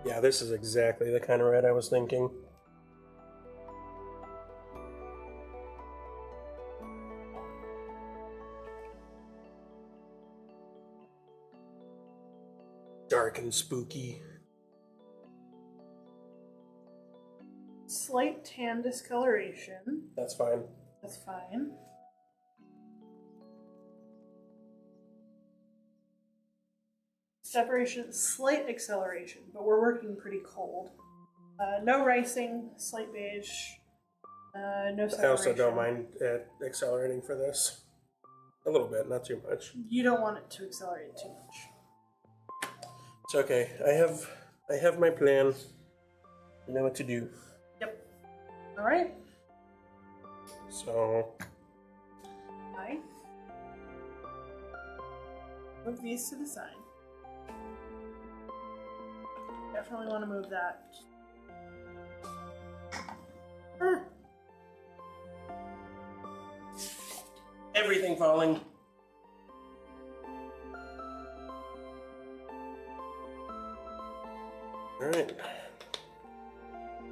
Yeah, this is exactly the kind of red I was thinking. Dark and spooky.
Slight tan discoloration.
That's fine.
That's fine. Separation, slight acceleration, but we're working pretty cold. No ricing, slight beige. No separation.
I also don't mind accelerating for this. A little bit, not too much.
You don't want it to accelerate too much.
It's okay. I have my plan. I know what to do.
Yep. All right.
So,
Hi. Move these to the side. Definitely want to move that.
everything falling. All right.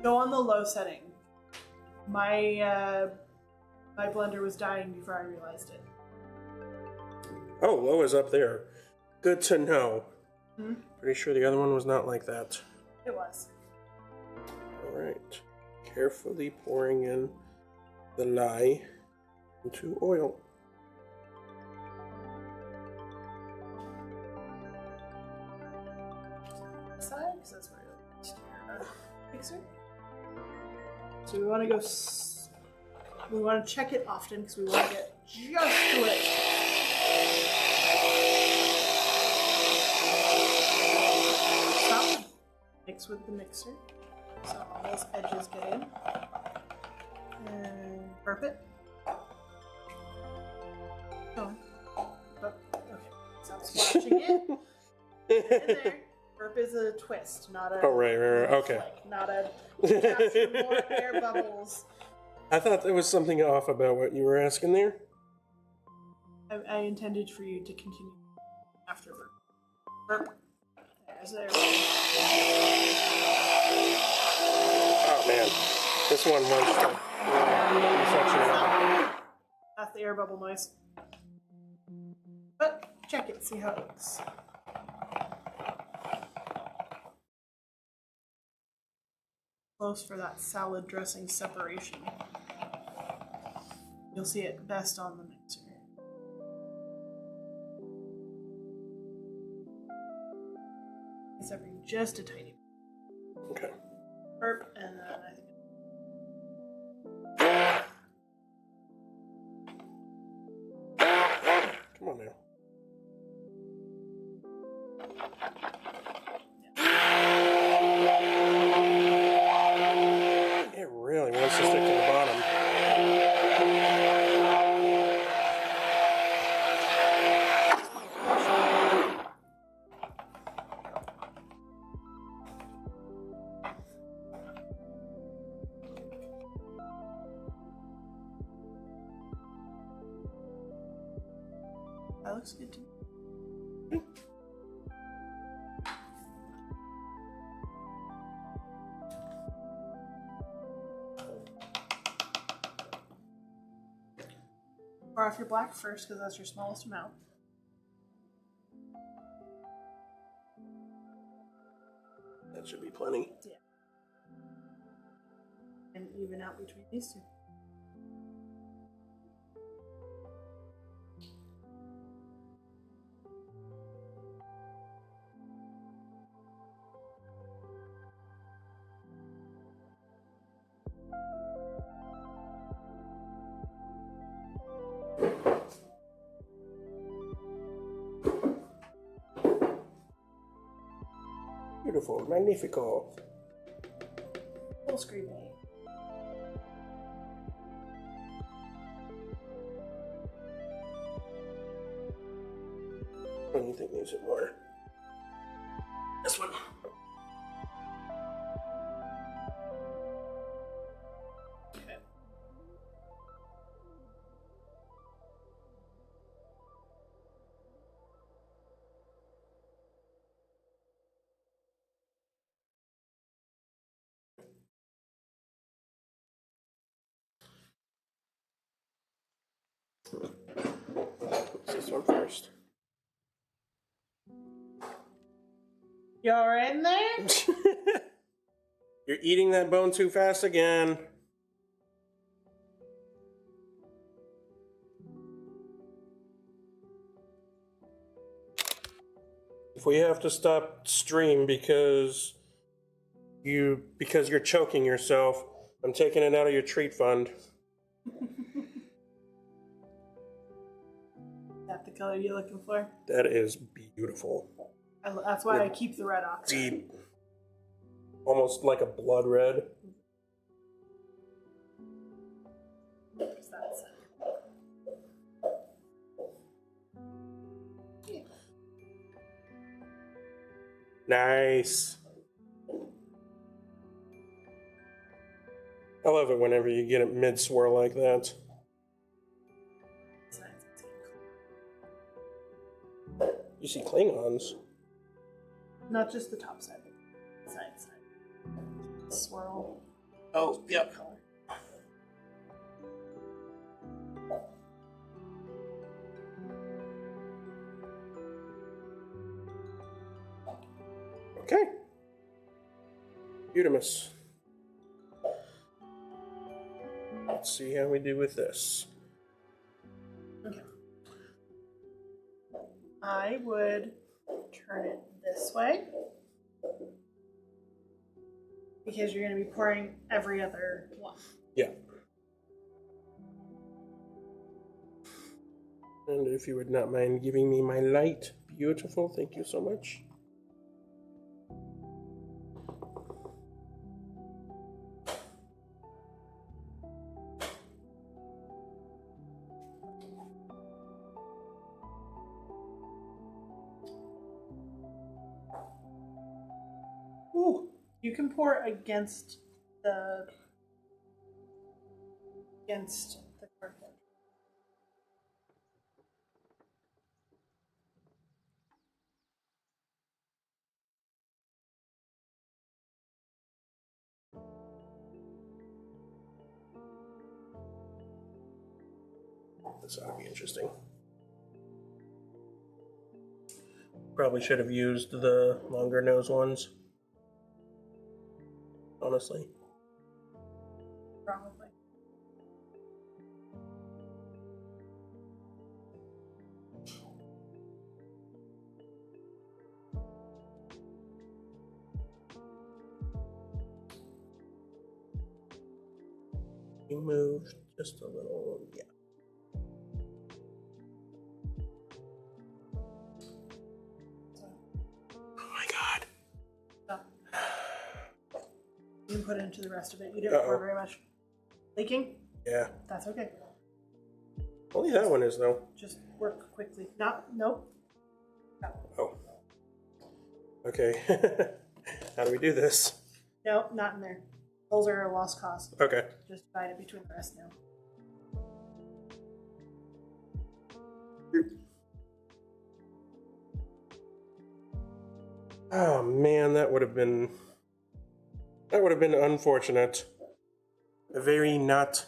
Go on the low setting. My blender was dying before I realized it.
Oh, low is up there. Good to know.
Hmm?
Pretty sure the other one was not like that.
It was.
All right. Carefully pouring in the lye into oil.
Side, because that's where you'll mixer. So we want to go. We want to check it often because we want to get just to it. Stop. Mix with the mixer. So all those edges get in. And burp it. Go on. Oh, okay. Stop splashing it. In there. Burp is a twist, not a.
Oh, right. Okay.
Like, not a. Capture more air bubbles.
I thought there was something off about what you were asking there.
I intended for you to continue after burp. Burp. There.
Oh man, this one wants to.
That's the air bubble noise. But check it, see how it looks. Close for that salad dressing separation. You'll see it best on the mixer. Severing just a tiny bit.
Okay.
Burp, and then I think.
Come on now. It really wants to stick to the bottom.
That looks good to me. Pour off your black first because that's your smallest amount.
plenty.
Yeah. And even out between these two.
Beautiful, magnifico.
Full screen mode.
What do you think needs it more? This one.
Okay.
What's this one first?
You alright in there?
You're eating that bone too fast again. If we have to stop stream because you're choking yourself, I'm taking it out of your treat fund.
Is that the color you're looking for?
That is beautiful.
That's why I keep the red off.
Deep. Almost like a blood red.
There's that side.
Nice. I love it whenever you get it mid-swirl like that. You see Klingons.
Not just the top side, but the side. Swirl.
Oh, yep.
Color.
Okay. Utimus. Let's see how we do with this.
Okay. I would turn it this way because you're going to be pouring every other one.
Yeah. And if you would not mind giving me my light, beautiful, thank you so much. Ooh.
You can pour against the cardboard.
This ought to be interesting. Probably should have used the longer nose ones. Honestly.
Probably.
You moved just a little, yeah. Oh my god.
You can put it into the rest of it. You didn't pour very much. Leaking?
Yeah.
That's okay.
Only that one is, though.
Just work quickly. Nope. No.
Oh. Okay. How do we do this?
No, not in there. Those are a lost cause.
Okay.
Just divide it between the rest now.
Oh man, that would have been unfortunate. A very not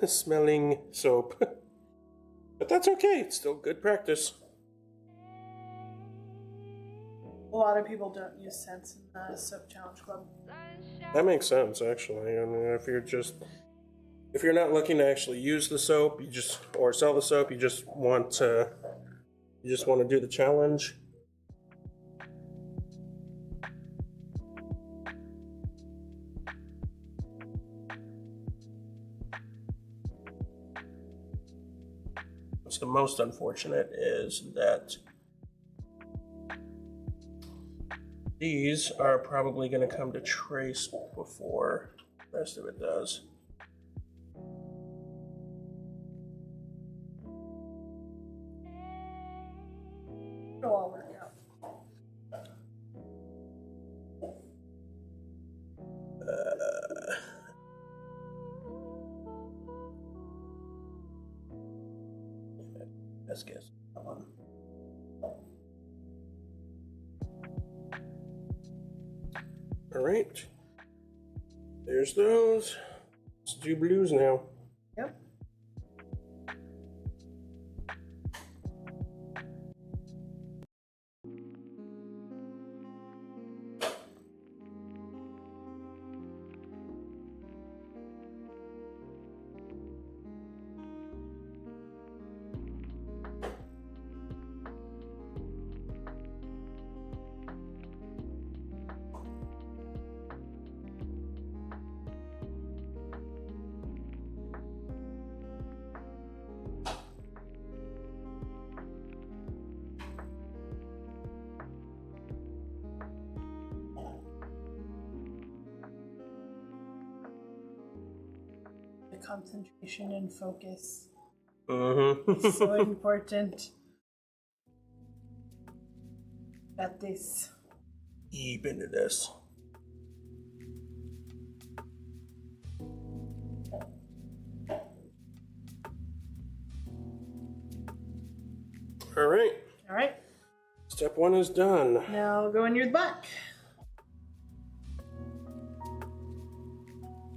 smelling soap. But that's okay, it's still good practice.
Well, lot of people don't use scents in the Soap Challenge Club.
That makes sense, actually. I mean, if you're not looking to actually use the soap, or sell the soap, you just want to do the challenge. What's the most unfortunate is that these are probably going to come to trace before the rest of it does.
It'll all work out.
Let's guess. All right. There's those. Let's do blues now.
Yep. Concentration and focus.
Mm-hmm.
So important. Got this.
Deep into this. All right.
All right.
Step 1 is done.
Now go in your black.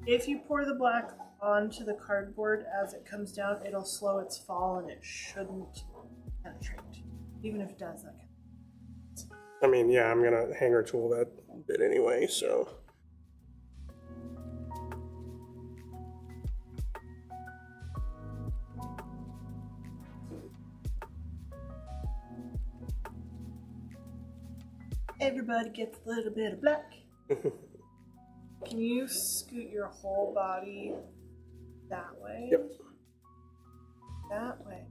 If you pour the black onto the cardboard as it comes down, it'll slow its fall and it shouldn't penetrate. Even if it does, that can.
I mean, yeah, I'm gonna hanger tool that bit anyway, so.
Everybody gets a little bit of black. Can you scoot your whole body that way?
Yep.
That way.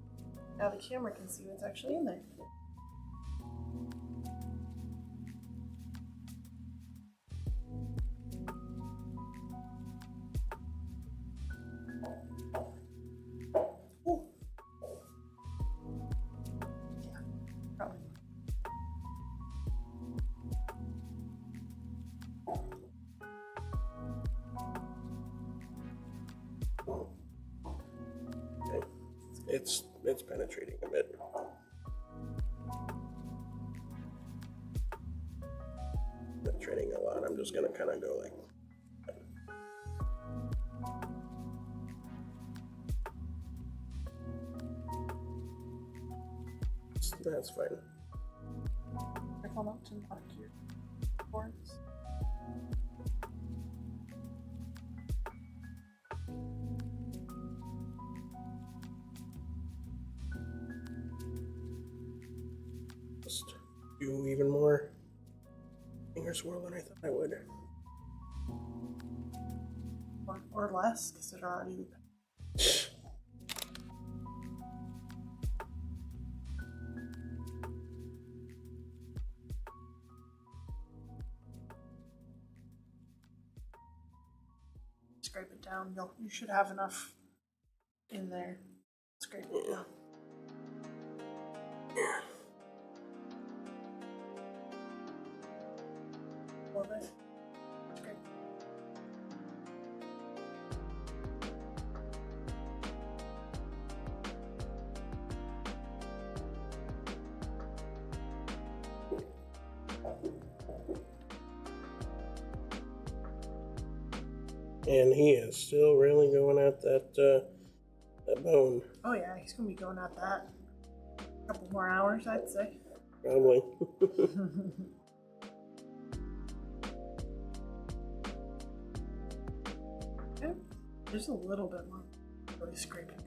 Now the camera can see what's actually in there. Ooh. Yeah, probably.
Okay. It's penetrating a bit. Penetrating a lot. I'm just gonna kind of go like. That's fine.
Careful not to knock your boards.
Just do even more finger swirl than I thought I would.
Or less, because it already. Scrape it down. You should have enough in there. Scrape it down. Love it. Scrape.
And he is still really going at that bone.
Oh yeah, he's gonna be going at that. A couple more hours, I'd say.
Probably.
There's a little bit more. Really scraping.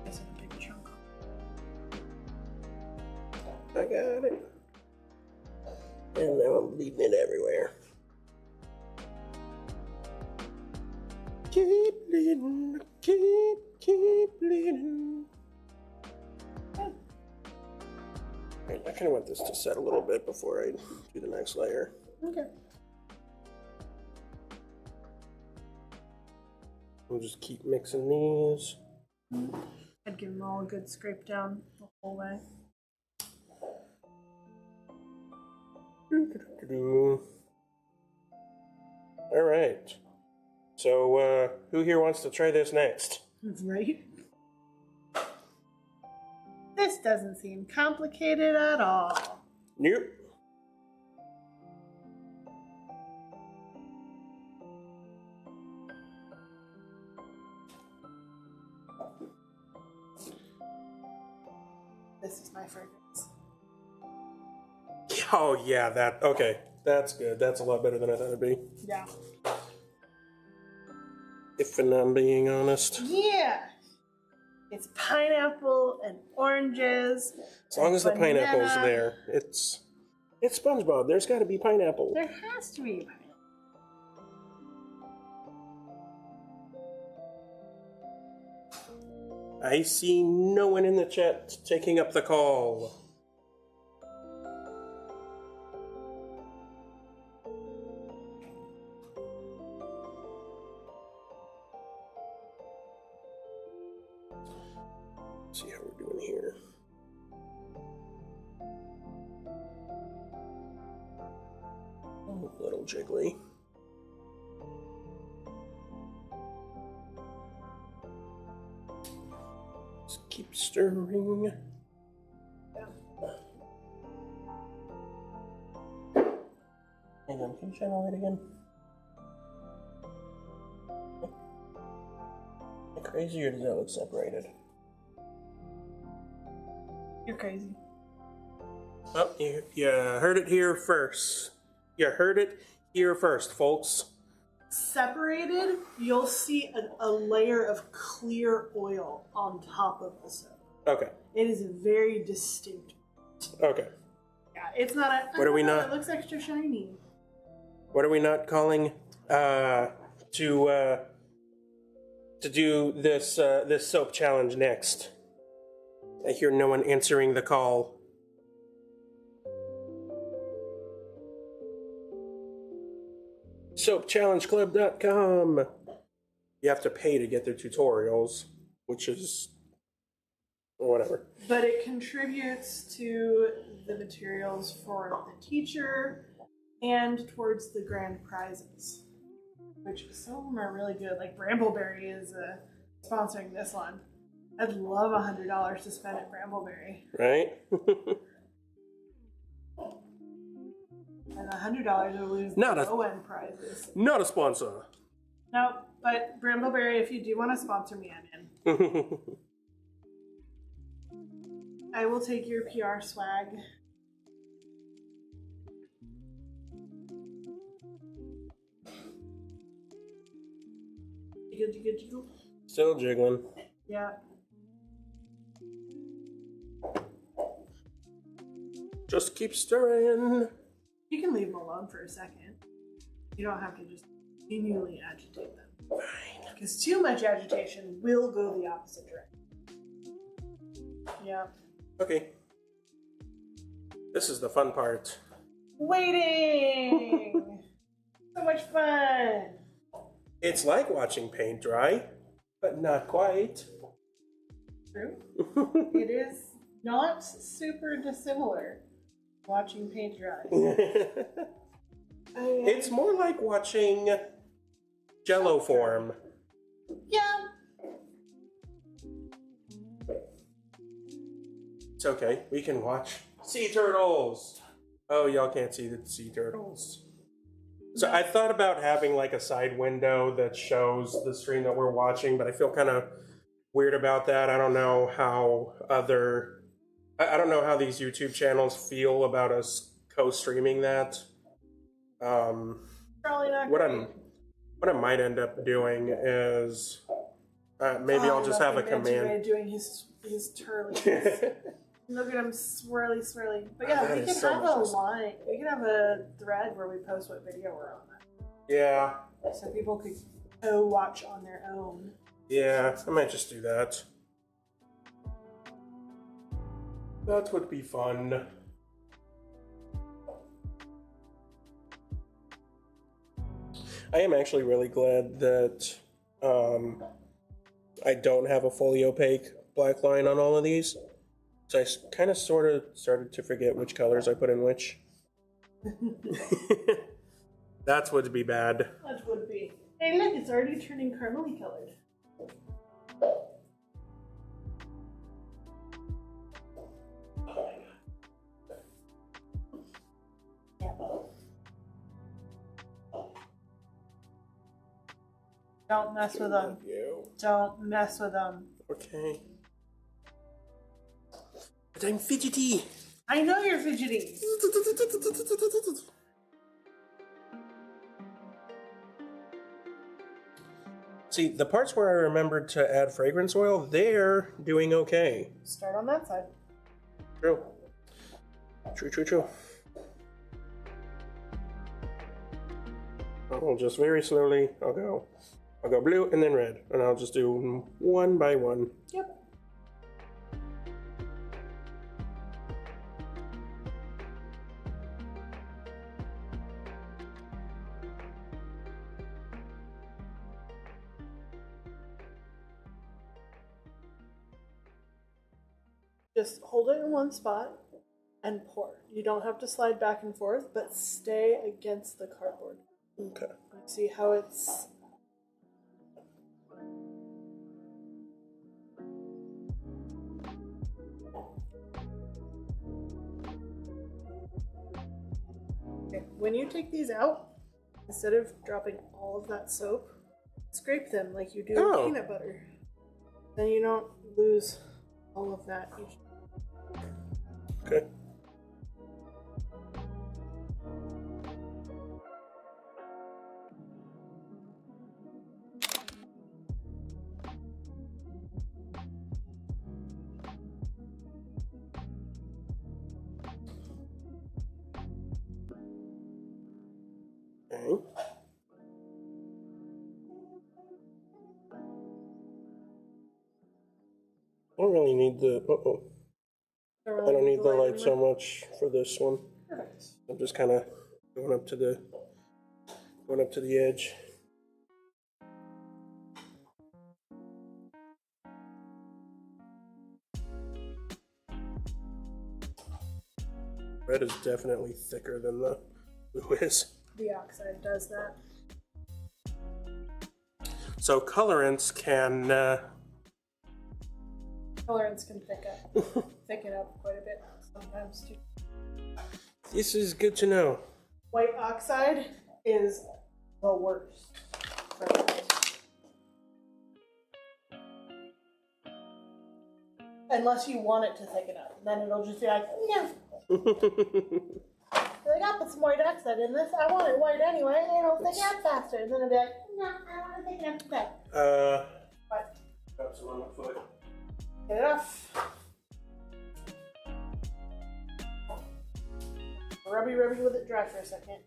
Guess a big chunk.
I got it. And now I'm bleeding it everywhere. Keep bleeding, keep bleeding. Right, I kind of want this to set a little bit before I do the next layer.
Okay.
We'll just keep mixing these.
I'd give them all a good scrape down the whole way.
All right. So, who here wants to try this next?
Right? This doesn't seem complicated at all.
Nope.
This is my fragrance.
Oh, yeah, that, okay. That's good. That's a lot better than I thought it'd be.
Yeah.
If I'm being honest.
Yeah! It's pineapple and oranges.
As long as the pineapple's there, it's SpongeBob. There's got to be pineapple.
There has to be pineapple.
I see no one in the chat taking up the call. Let's see how we're doing here. Oh, a little jiggly. Just keep stirring. Hang on, can you shine the light again? Am I crazy or does that look separated?
You're crazy.
Oh, you heard it here first. You heard it here first, folks.
Separated, you'll see a layer of clear oil on top of the soap.
Okay.
It is very distinct.
Okay.
Yeah, it's not a.
What are we
oh,
not-
It looks extra shiny.
What are we not calling to do this soap challenge next? I hear no one answering the call. SoapChallengeClub.com. You have to pay to get their tutorials, which is whatever.
But it contributes to the materials for the teacher and towards the grand prizes, which some of them are really good. Like Brambleberry is sponsoring this one. I'd love $100 to spend at Brambleberry.
Right?
And $100 will lose
Not
the
a-
low-end prizes.
Not a sponsor.
No, but Brambleberry, if you do want to sponsor me, I'm in. I will take your PR swag. Jiggle.
Still jiggling.
Yeah.
Just keep stirring.
You can leave them alone for a second. You don't have to just continually agitate them.
Fine.
Because too much agitation will go the opposite direction. Yeah.
Okay. This is the fun part.
Waiting! So much fun!
It's like watching paint dry, but not quite.
True. It is not super dissimilar watching paint dry.
It's more like watching Jello form.
Yeah.
It's okay. We can watch sea turtles. Oh, y'all can't see the sea turtles. So I thought about having like a side window that shows the stream that we're watching, but I feel kind of weird about that. I don't know how I don't know how these YouTube channels feel about us co-streaming that.
Probably not.
What
great.
I might end up doing is maybe I'll just have a command.
Doing his turlies. Look at him swirly. But yeah,
That
we
is
can
so
have
much
a
awesome.
line. We can have a thread where we post what video we're on,
Yeah,
so people could co-watch on their own.
yeah, I might just do that. That would be fun. I am actually really glad that I don't have a fully opaque black line on all of these. So I kind of sort of started to forget which colors I put in which. That's would be bad.
That would be. Hey, look, it's already turning caramely colored. Don't mess with them.
You.
Don't mess with them.
Okay. But I'm fidgety.
I know you're fidgety.
See, the parts where I remembered to add fragrance oil, they're doing okay.
Start on that side.
True. True. I'll just very slowly, I'll go blue and then red, and I'll just do one by one.
Yep. Just hold it in one spot and pour. You don't have to slide back and forth, but stay against the cardboard.
Okay.
See how it's... Okay. When you take these out, instead of dropping all of that soap, scrape them like you do peanut butter. Then you don't lose all of that.
Okay. Okay. I don't really need the. I don't need the light so much for this one.
Perfect.
I'm just kind of going up to the edge. Red is definitely thicker than the blue is.
The oxide does that.
So colorants can.
Colorants can thicken up quite a bit sometimes too.
This is good to know.
White oxide is the worst for that. Unless you want it to thicken up. Then it'll just be like, no. You're like, I'll put some white oxide in this. I want it white anyway, and it'll thicken up faster. And then it'll be like, no, I want to thicken up today. What?
Got some on my foot.
Get it off. Rubby with it dry for a second.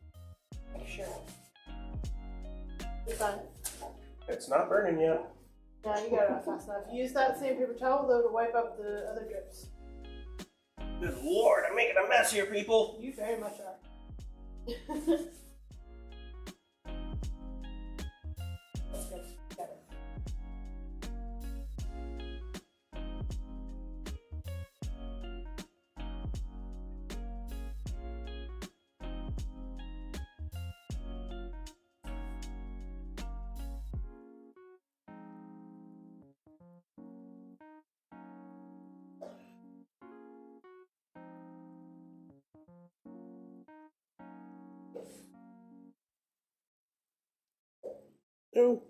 Make sure. It's fine.
It's not burning yet.
Yeah, you got it off fast enough. Use that same paper towel though to wipe up the other drips.
Good Lord, I'm making a mess here, people.
You very much are. That's good. Got it.
No.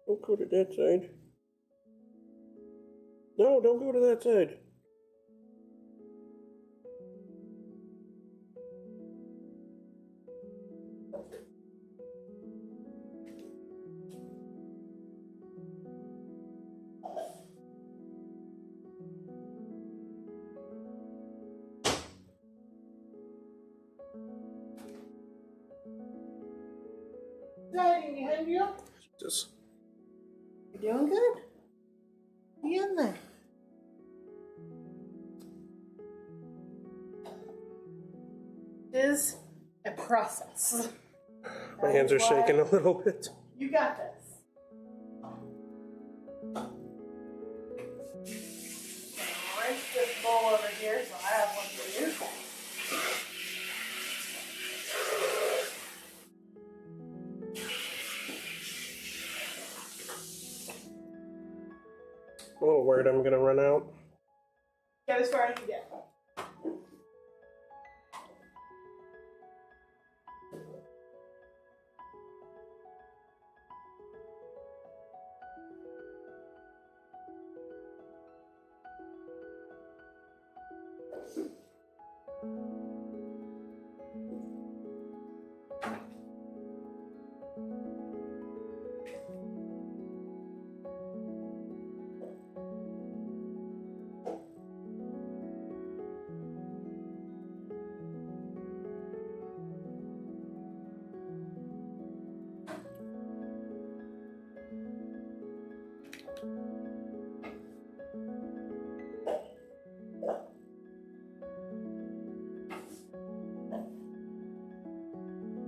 Don't go to that side. No, don't go to that side.
Hiding behind you.
Just
You're doing good. Be in there. It is a process.
my hands are shaking a little bit.
You got this. Rinse this bowl over here so I have one for you.
I'm a little worried I'm gonna run out.
Get as far as you get.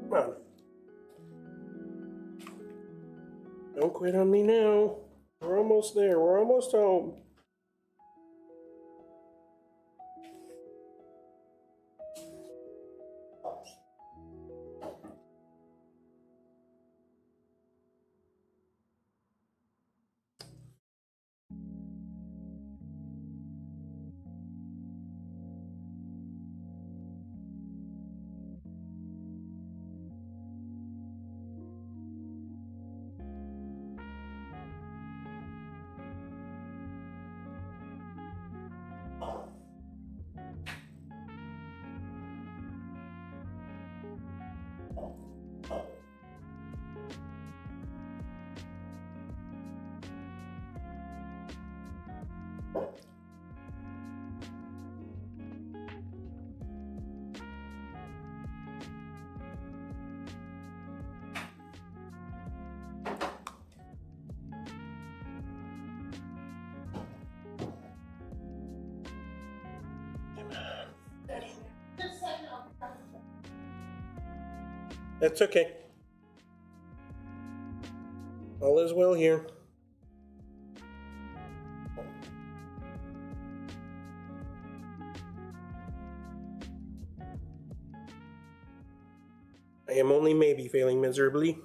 Come on. Don't quit on me now. We're almost there. We're almost home. That's okay. All is well here. I am only maybe failing miserably.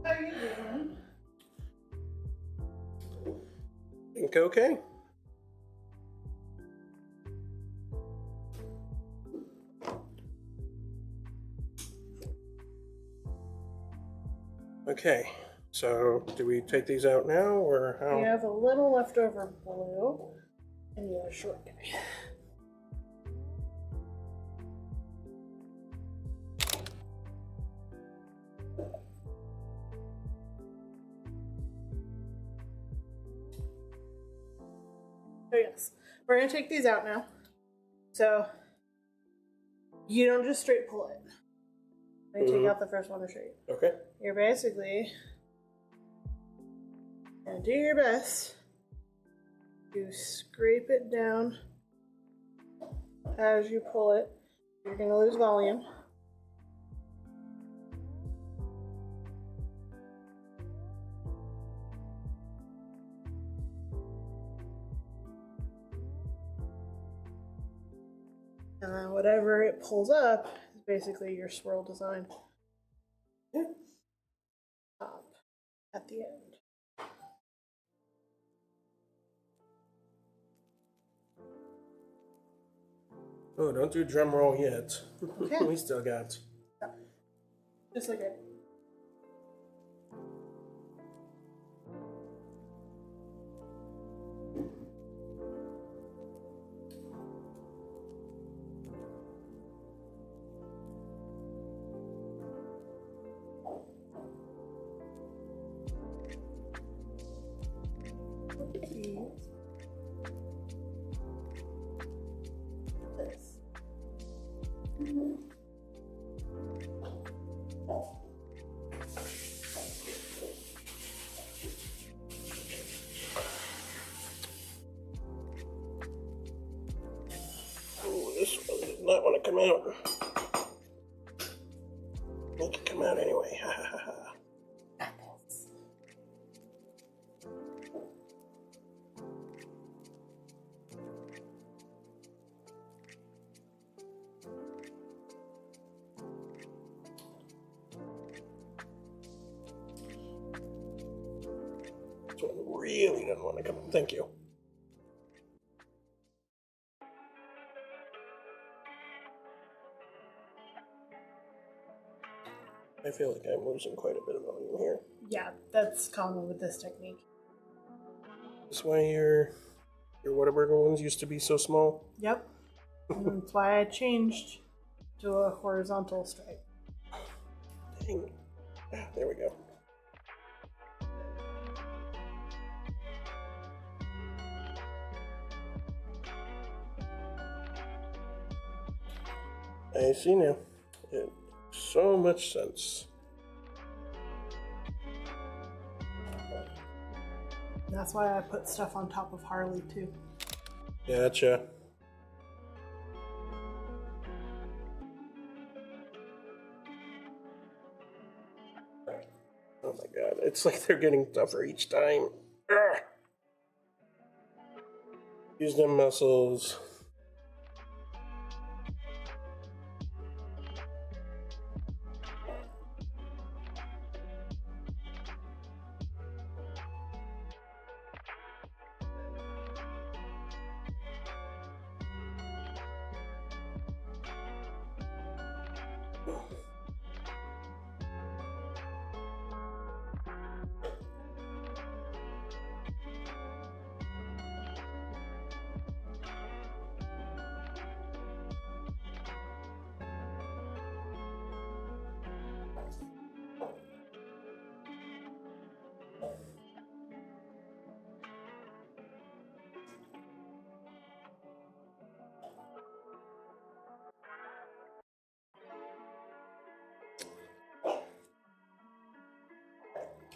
How are you doing?
Think okay. Okay, so do we take these out now or how?
You have a little leftover blue, and you're a short guy. So yes, we're gonna take these out now. So you don't just straight pull it. Let me take out the first one straight.
Okay.
You're basically gonna do your best to scrape it down as you pull it. You're gonna lose volume. And then whatever it pulls up is basically your swirl design.
Yeah.
Top at the end.
Oh, don't do drum roll yet.
Okay.
We still got.
Just like it.
Oh. Make it come out anyway. Ha ha ha. This one really doesn't want to come in. Thank you. I feel like I'm losing quite a bit of volume here.
Yeah, that's common with this technique.
That's why your Whataburger ones used to be so small.
Yep. And that's why I changed to a horizontal stripe.
Dang. Ah, there we go. I see now. It makes so much sense.
That's why I put stuff on top of Harley too.
Gotcha. Oh my god, it's like they're getting tougher each time. Ugh. Use them muscles.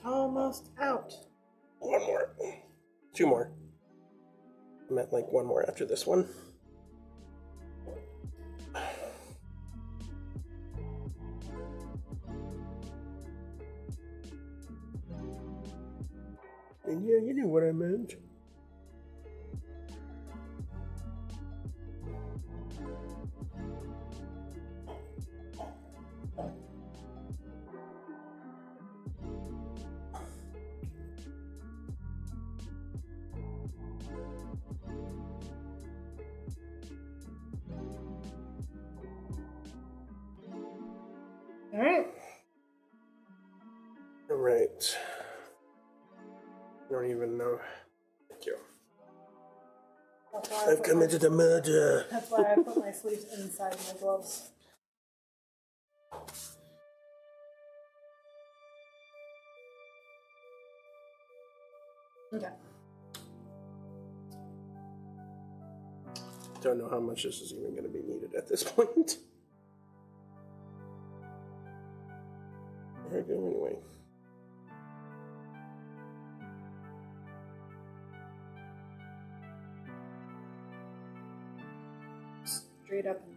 Almost out.
One more. Two more. I meant like one more after this one. And yeah, you knew what I meant.
Alright.
Alright. I don't even know. Thank you.
That's why I
I've
put
committed a murder.
That's why I put my sleeves inside my gloves. Okay.
Don't know how much this is even going to be needed at this point. There we go, anyway.
Straight up and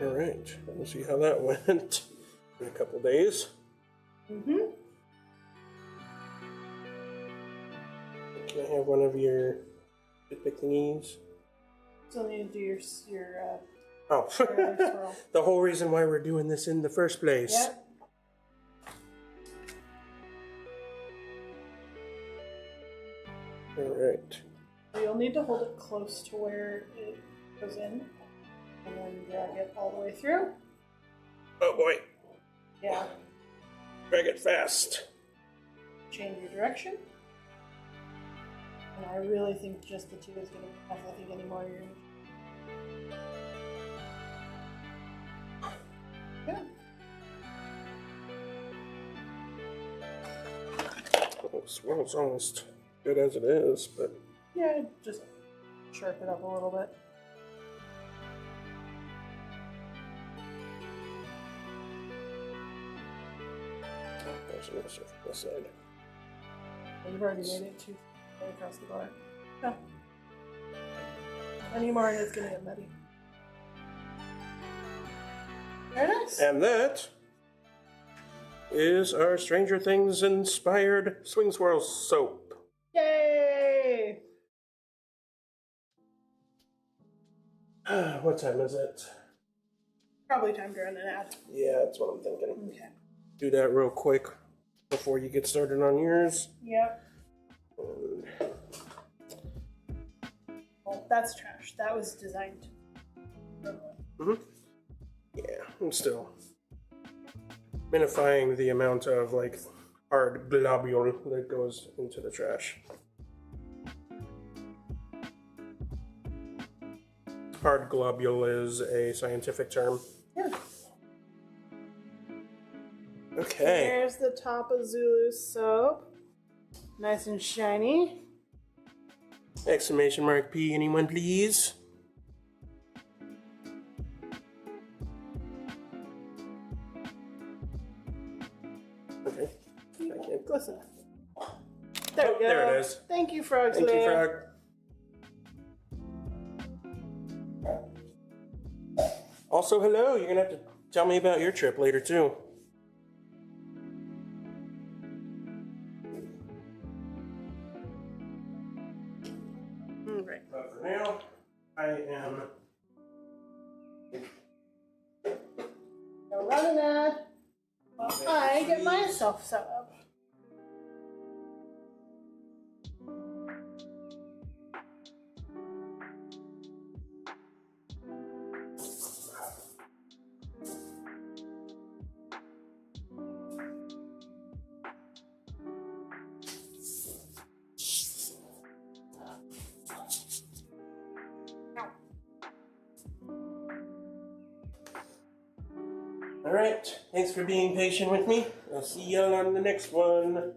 All right, we'll see how that went in a couple days.
Mm-hmm.
Can I have one of your Fitbit thingies?
Still need to do your
Oh,
swirl.
the whole reason why we're doing this in the first place.
Yep.
All right.
So you'll need to hold it close to where it goes in, and then drag it all the way through.
Oh boy,
Yeah.
drag it fast.
Change your direction. And I really think just the two is going to be enough. I think any more you're going to... Yeah.
swirl's almost good as it is, but
Yeah, just sharp it up a little bit.
there's another stuff on this side.
You've already made it too far across the bar. Yeah. Any more and it's gonna get muddy. Very nice.
And that is our Stranger Things inspired Swing Swirl soap.
Yay!
What time is it?
Probably time to run an ad.
Yeah, that's what I'm thinking.
Okay.
Do that real quick before you get started on yours.
Yep. Well, that's trash. That was designed.
Yeah, I'm still minifying the amount of like hard globule that goes into the trash. Hard globule is a scientific term.
Yeah.
Okay.
Here's the top of Zulu's soap. Nice and shiny.
Exclamation mark P, anyone please? Okay.
Listen. There we go.
There it is.
Thank you, Frog.
Thank you, Frog. Also, hello, you're gonna have to tell me about your trip later too.
Right.
But for now, I am
So running that while I get myself set up.
Alright, thanks for being patient with me. I'll see y'all on the next one.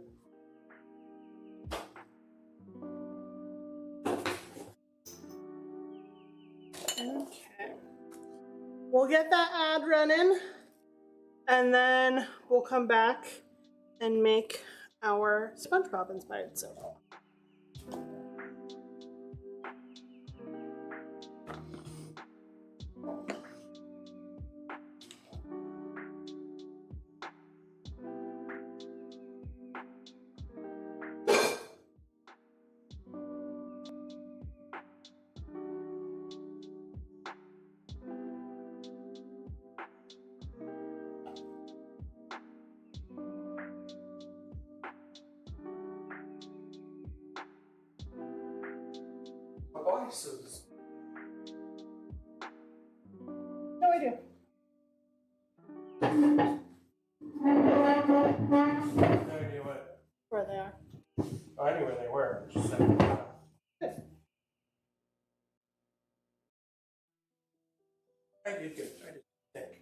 Okay. We'll get that ad running and then we'll come back and make our SpongeBob inspired soap.
Voices.
No idea.
No idea what.
Where they are.
Oh, I knew where they were. Just said, I did good. I did think.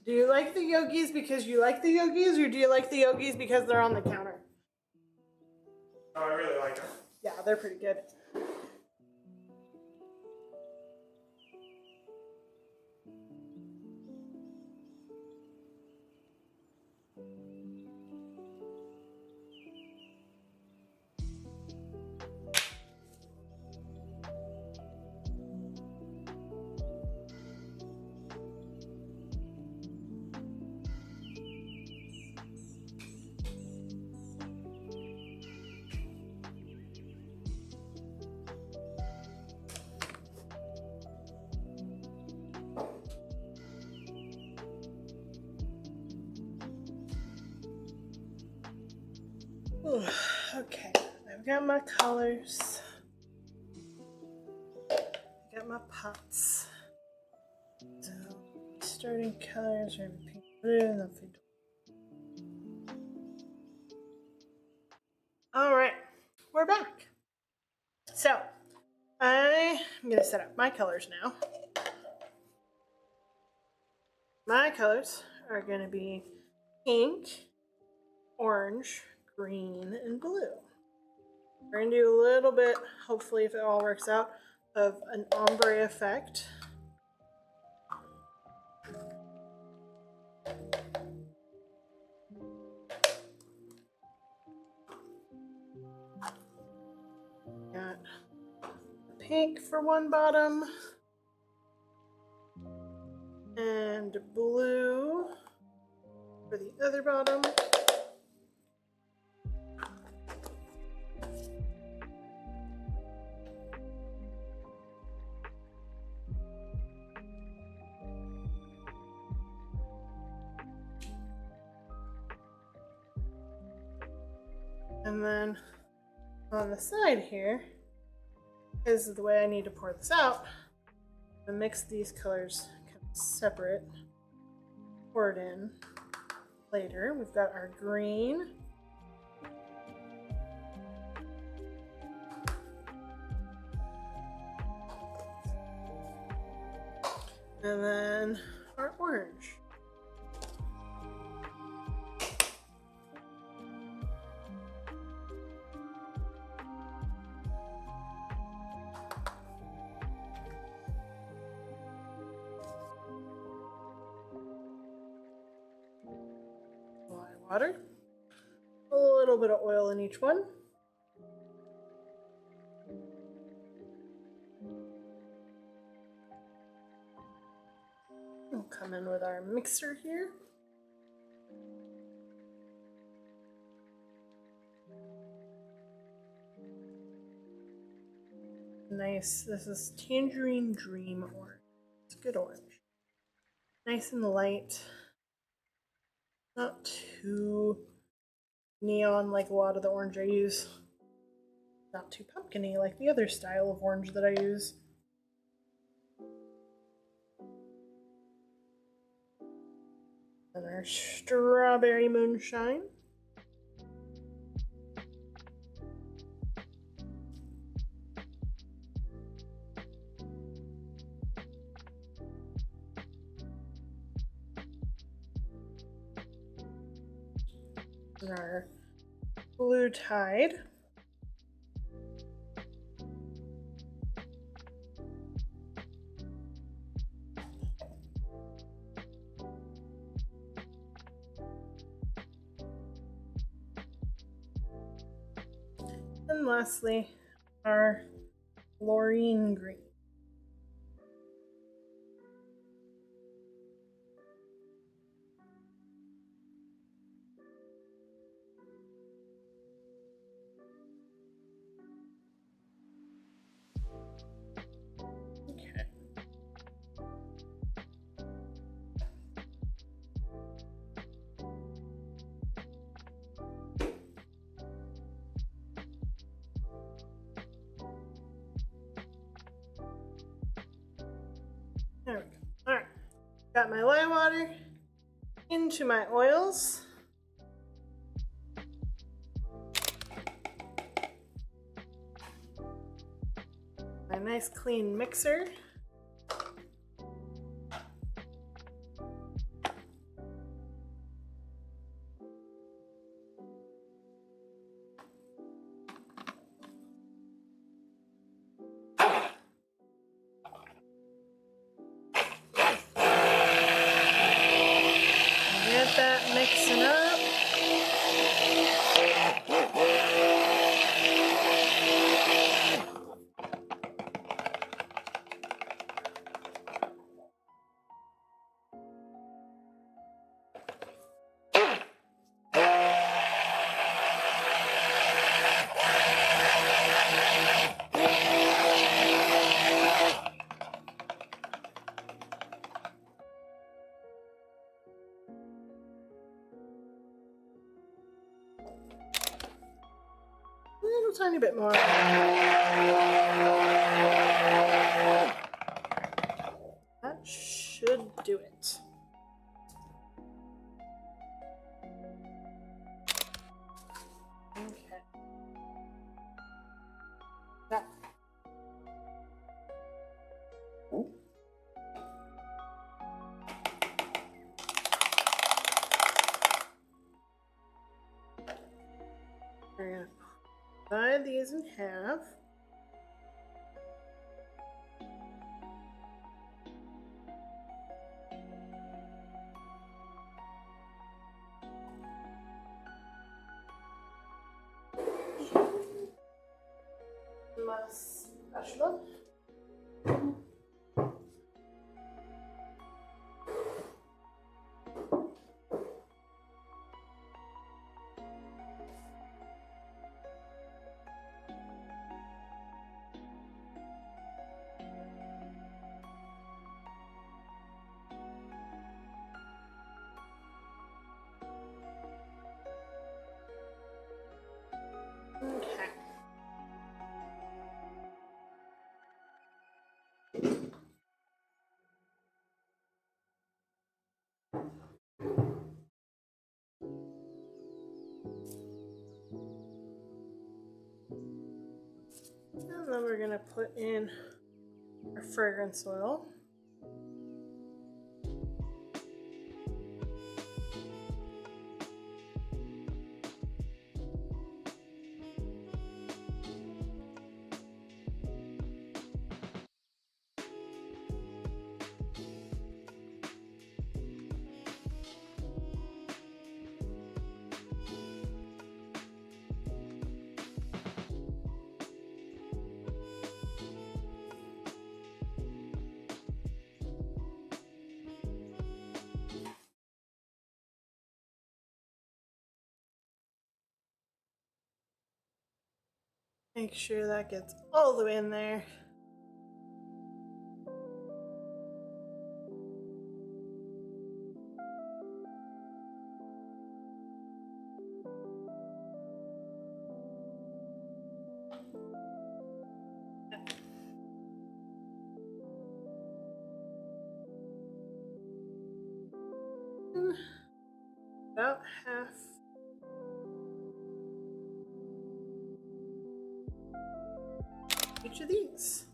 Do you like the yogis because you like the yogis, or do you like the yogis because they're on the counter?
Oh, I really like them.
Yeah, they're pretty good. Ooh, okay, I've got my colors. I got my pots. So, starting colors are pink, blue, and then pink. Alright, we're back. So, I'm going to set up my colors now. My colors are going to be pink, orange, green, and blue. We're going to do a little bit, hopefully if it all works out, of an ombre effect. Got pink for one bottom and blue for the other bottom. And then on the side here is the way I need to pour this out. To mix these colors kind of separate, pour it in later. We've got our green, and then our orange. Water, a little bit of oil in each one. We'll come in with our mixer here. Nice, this is Tangerine Dream orange. It's good orange. Nice and light. Not too neon like a lot of the orange I use. Not too pumpkin-y like the other style of orange that I use. And our strawberry moonshine. And our blue tide. And lastly, our fluorine green. Okay. There we go. All right, got my lye water into my oils. My nice clean mixer. Get that mixing up. A little tiny bit more. That should do it. Okay. Now, divide these in half. Mas spatula. Okay. And then we're gonna put in our fragrance oil. Make sure that gets all the way in there. About half. Each of these.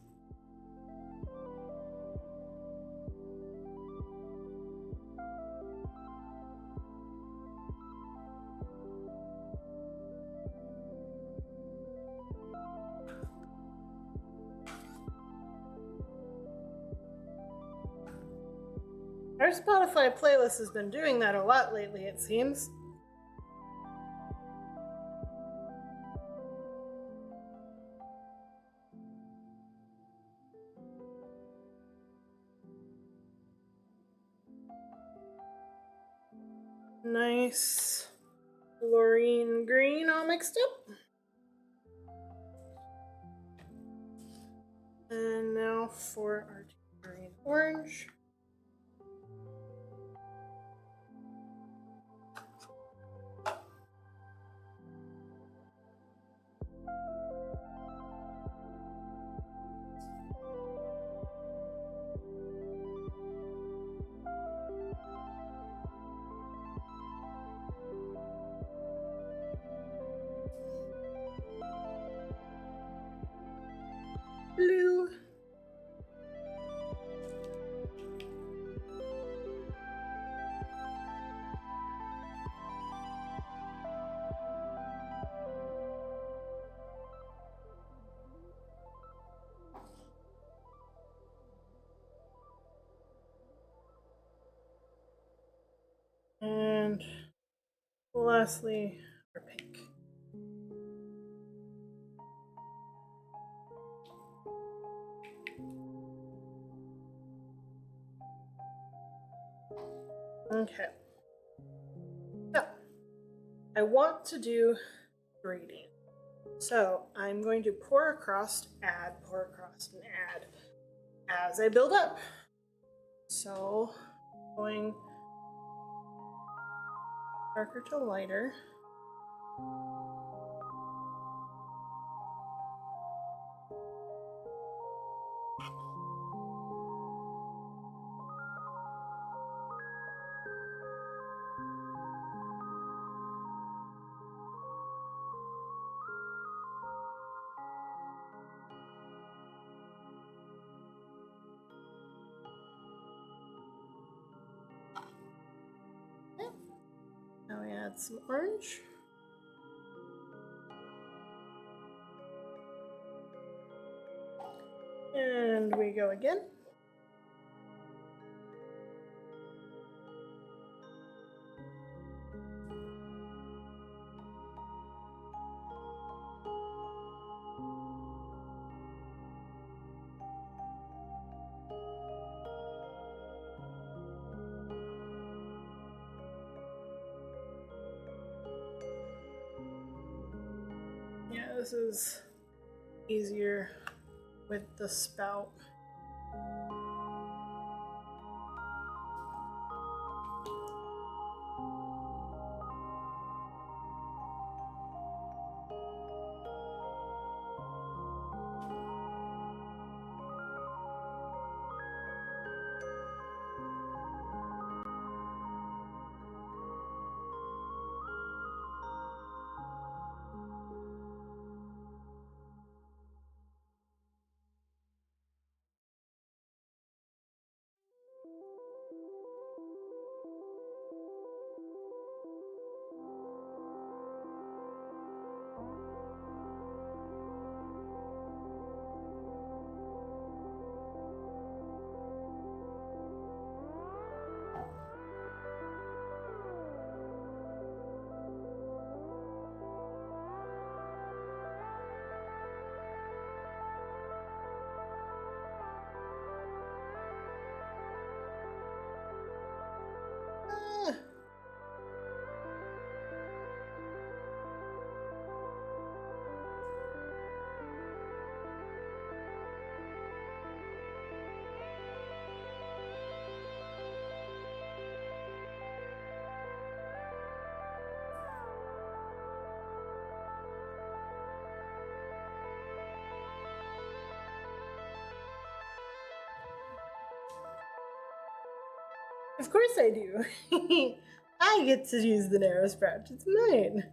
Our Spotify playlist has been doing that a lot lately, it seems. Nice fluorine green all mixed up. And now for our green orange. Blue. And lastly, our pink. Okay. So, I want to do gradient. So, I'm going to pour across, add, pour across, and add as I build up. So, going darker to lighter. Now we add some orange. And we go again. Yeah, this is easier with the spout. Ah. Of course I do. I get to use the narrow sprout. It's mine.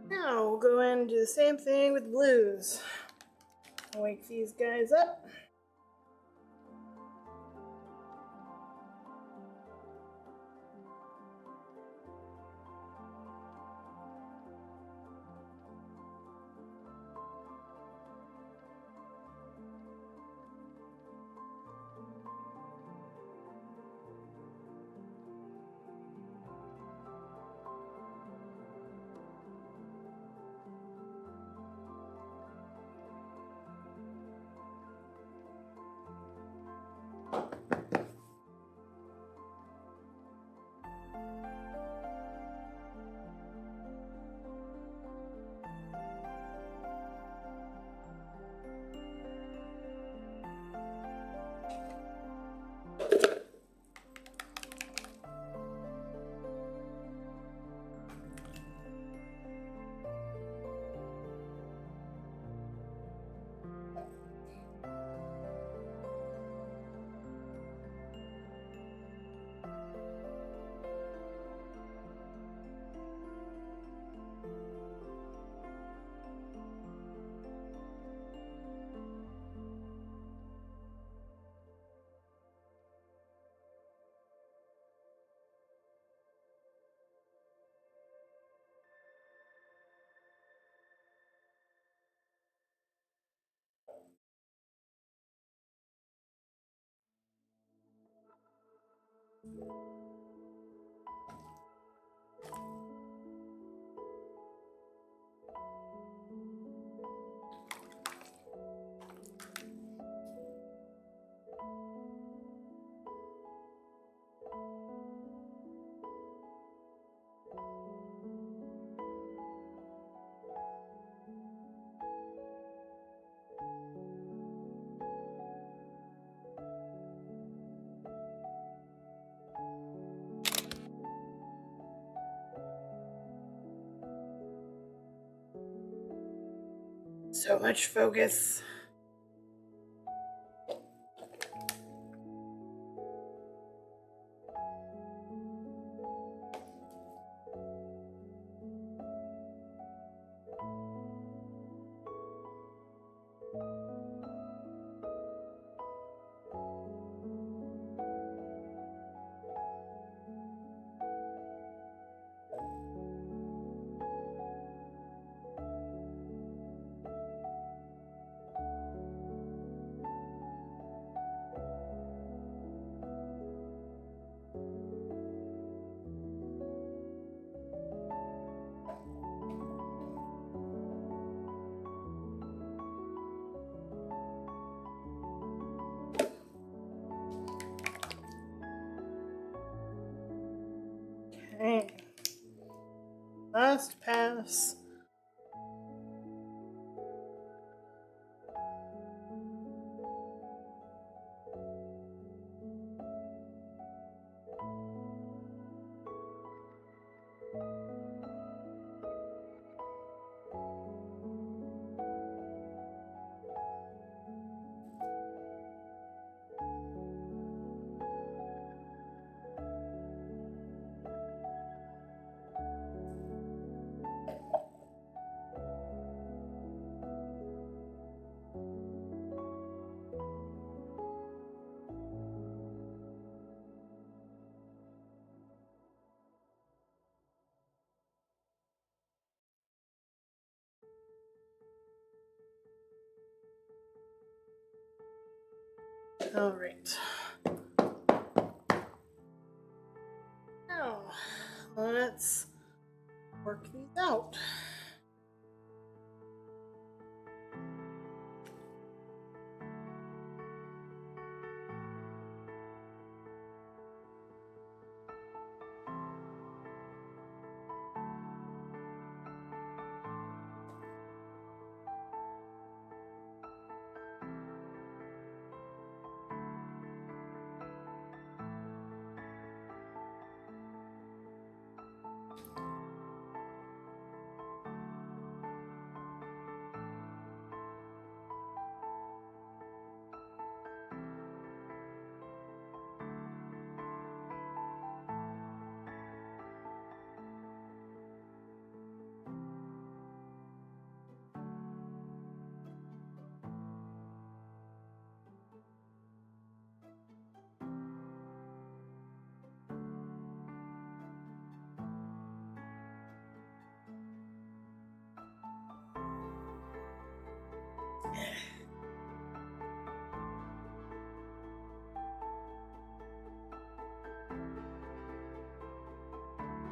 Now we'll go in and do the same thing with blues. Wake these guys up. So much focus. Okay. Last pass. All right. Now, let's work these out.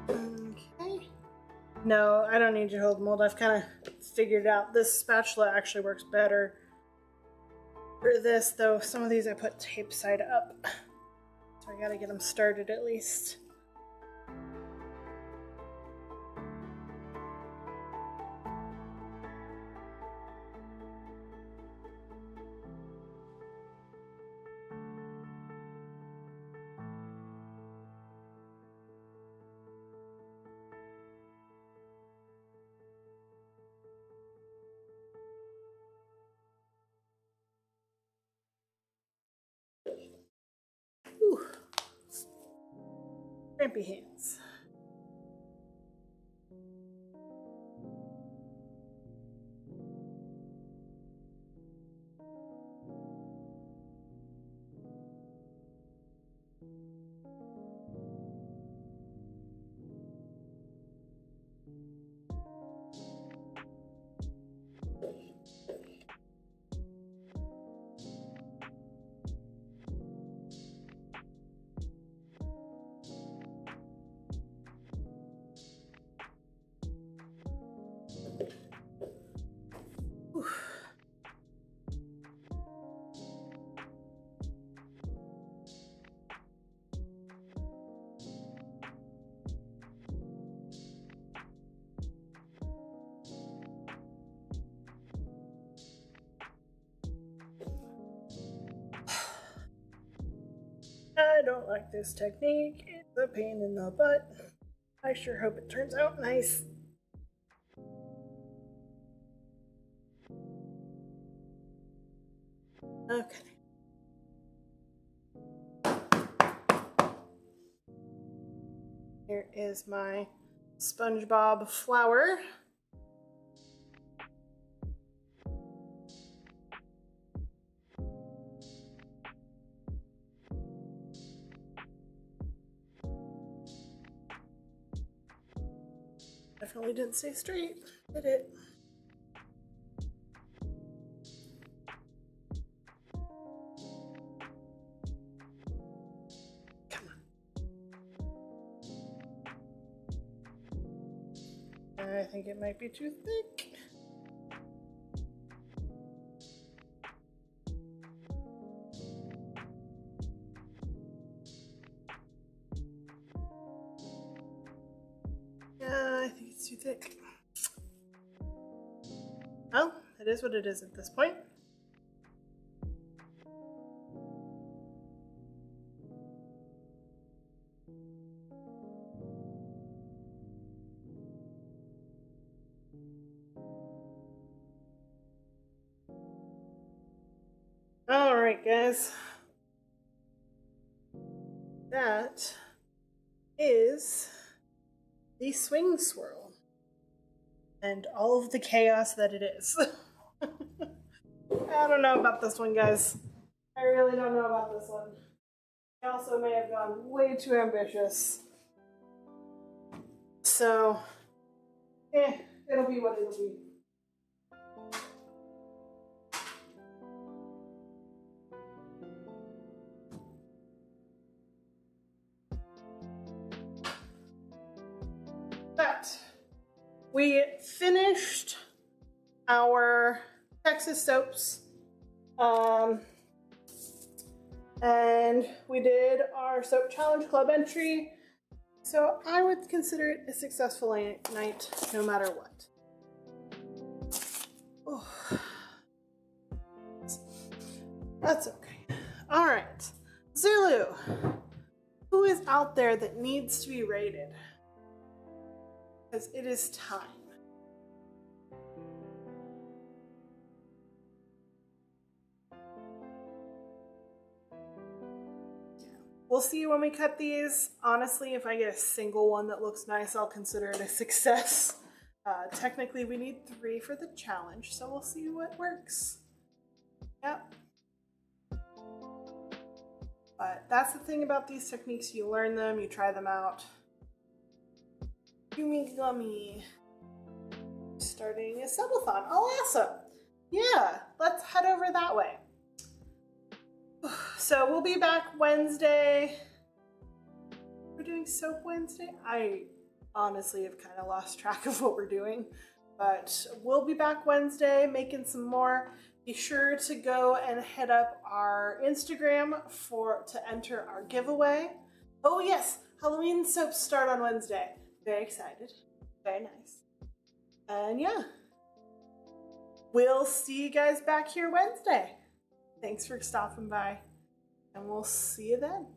Okay. No, I don't need you to hold the mold. I've kind of figured out this spatula actually works better for this, though some of these I put tape side up. So I gotta get them started at least. Whew. Crampy hands. Whew. I don't like this technique. It's a pain in the butt. I sure hope it turns out nice. Okay. Here is my SpongeBob flower. Definitely didn't stay straight, did it? Come on. I think it might be too thick. I think it's too thick. Well, it is what it is at this point. All right, guys. That is the swing swirl and all of the chaos that it is. I don't know about this one, guys. I really don't know about this one. I also may have gone way too ambitious. So, it'll be what it'll be. But we finished our Texas soaps, and we did our soap challenge club entry. So I would consider it a successful night, no matter what. Oh. That's okay. All right, Zulu, who is out there that needs to be rated? Because it is time. We'll see when we cut these. Honestly, if I get a single one that looks nice, I'll consider it a success. Technically, we need 3 for the challenge, so we'll see what works. Yep. But that's the thing about these techniques. You learn them, you try them out. Yumi Gummy. Starting a subathon. Oh, awesome. Yeah, let's head over that way. So we'll be back Wednesday. We're doing Soap Wednesday? I honestly have kind of lost track of what we're doing. But we'll be back Wednesday making some more. Be sure to go and hit up our Instagram to enter our giveaway. Oh yes, Halloween soaps start on Wednesday. Very excited. Very nice. And yeah, we'll see you guys back here Wednesday. Thanks for stopping by, and we'll see you then.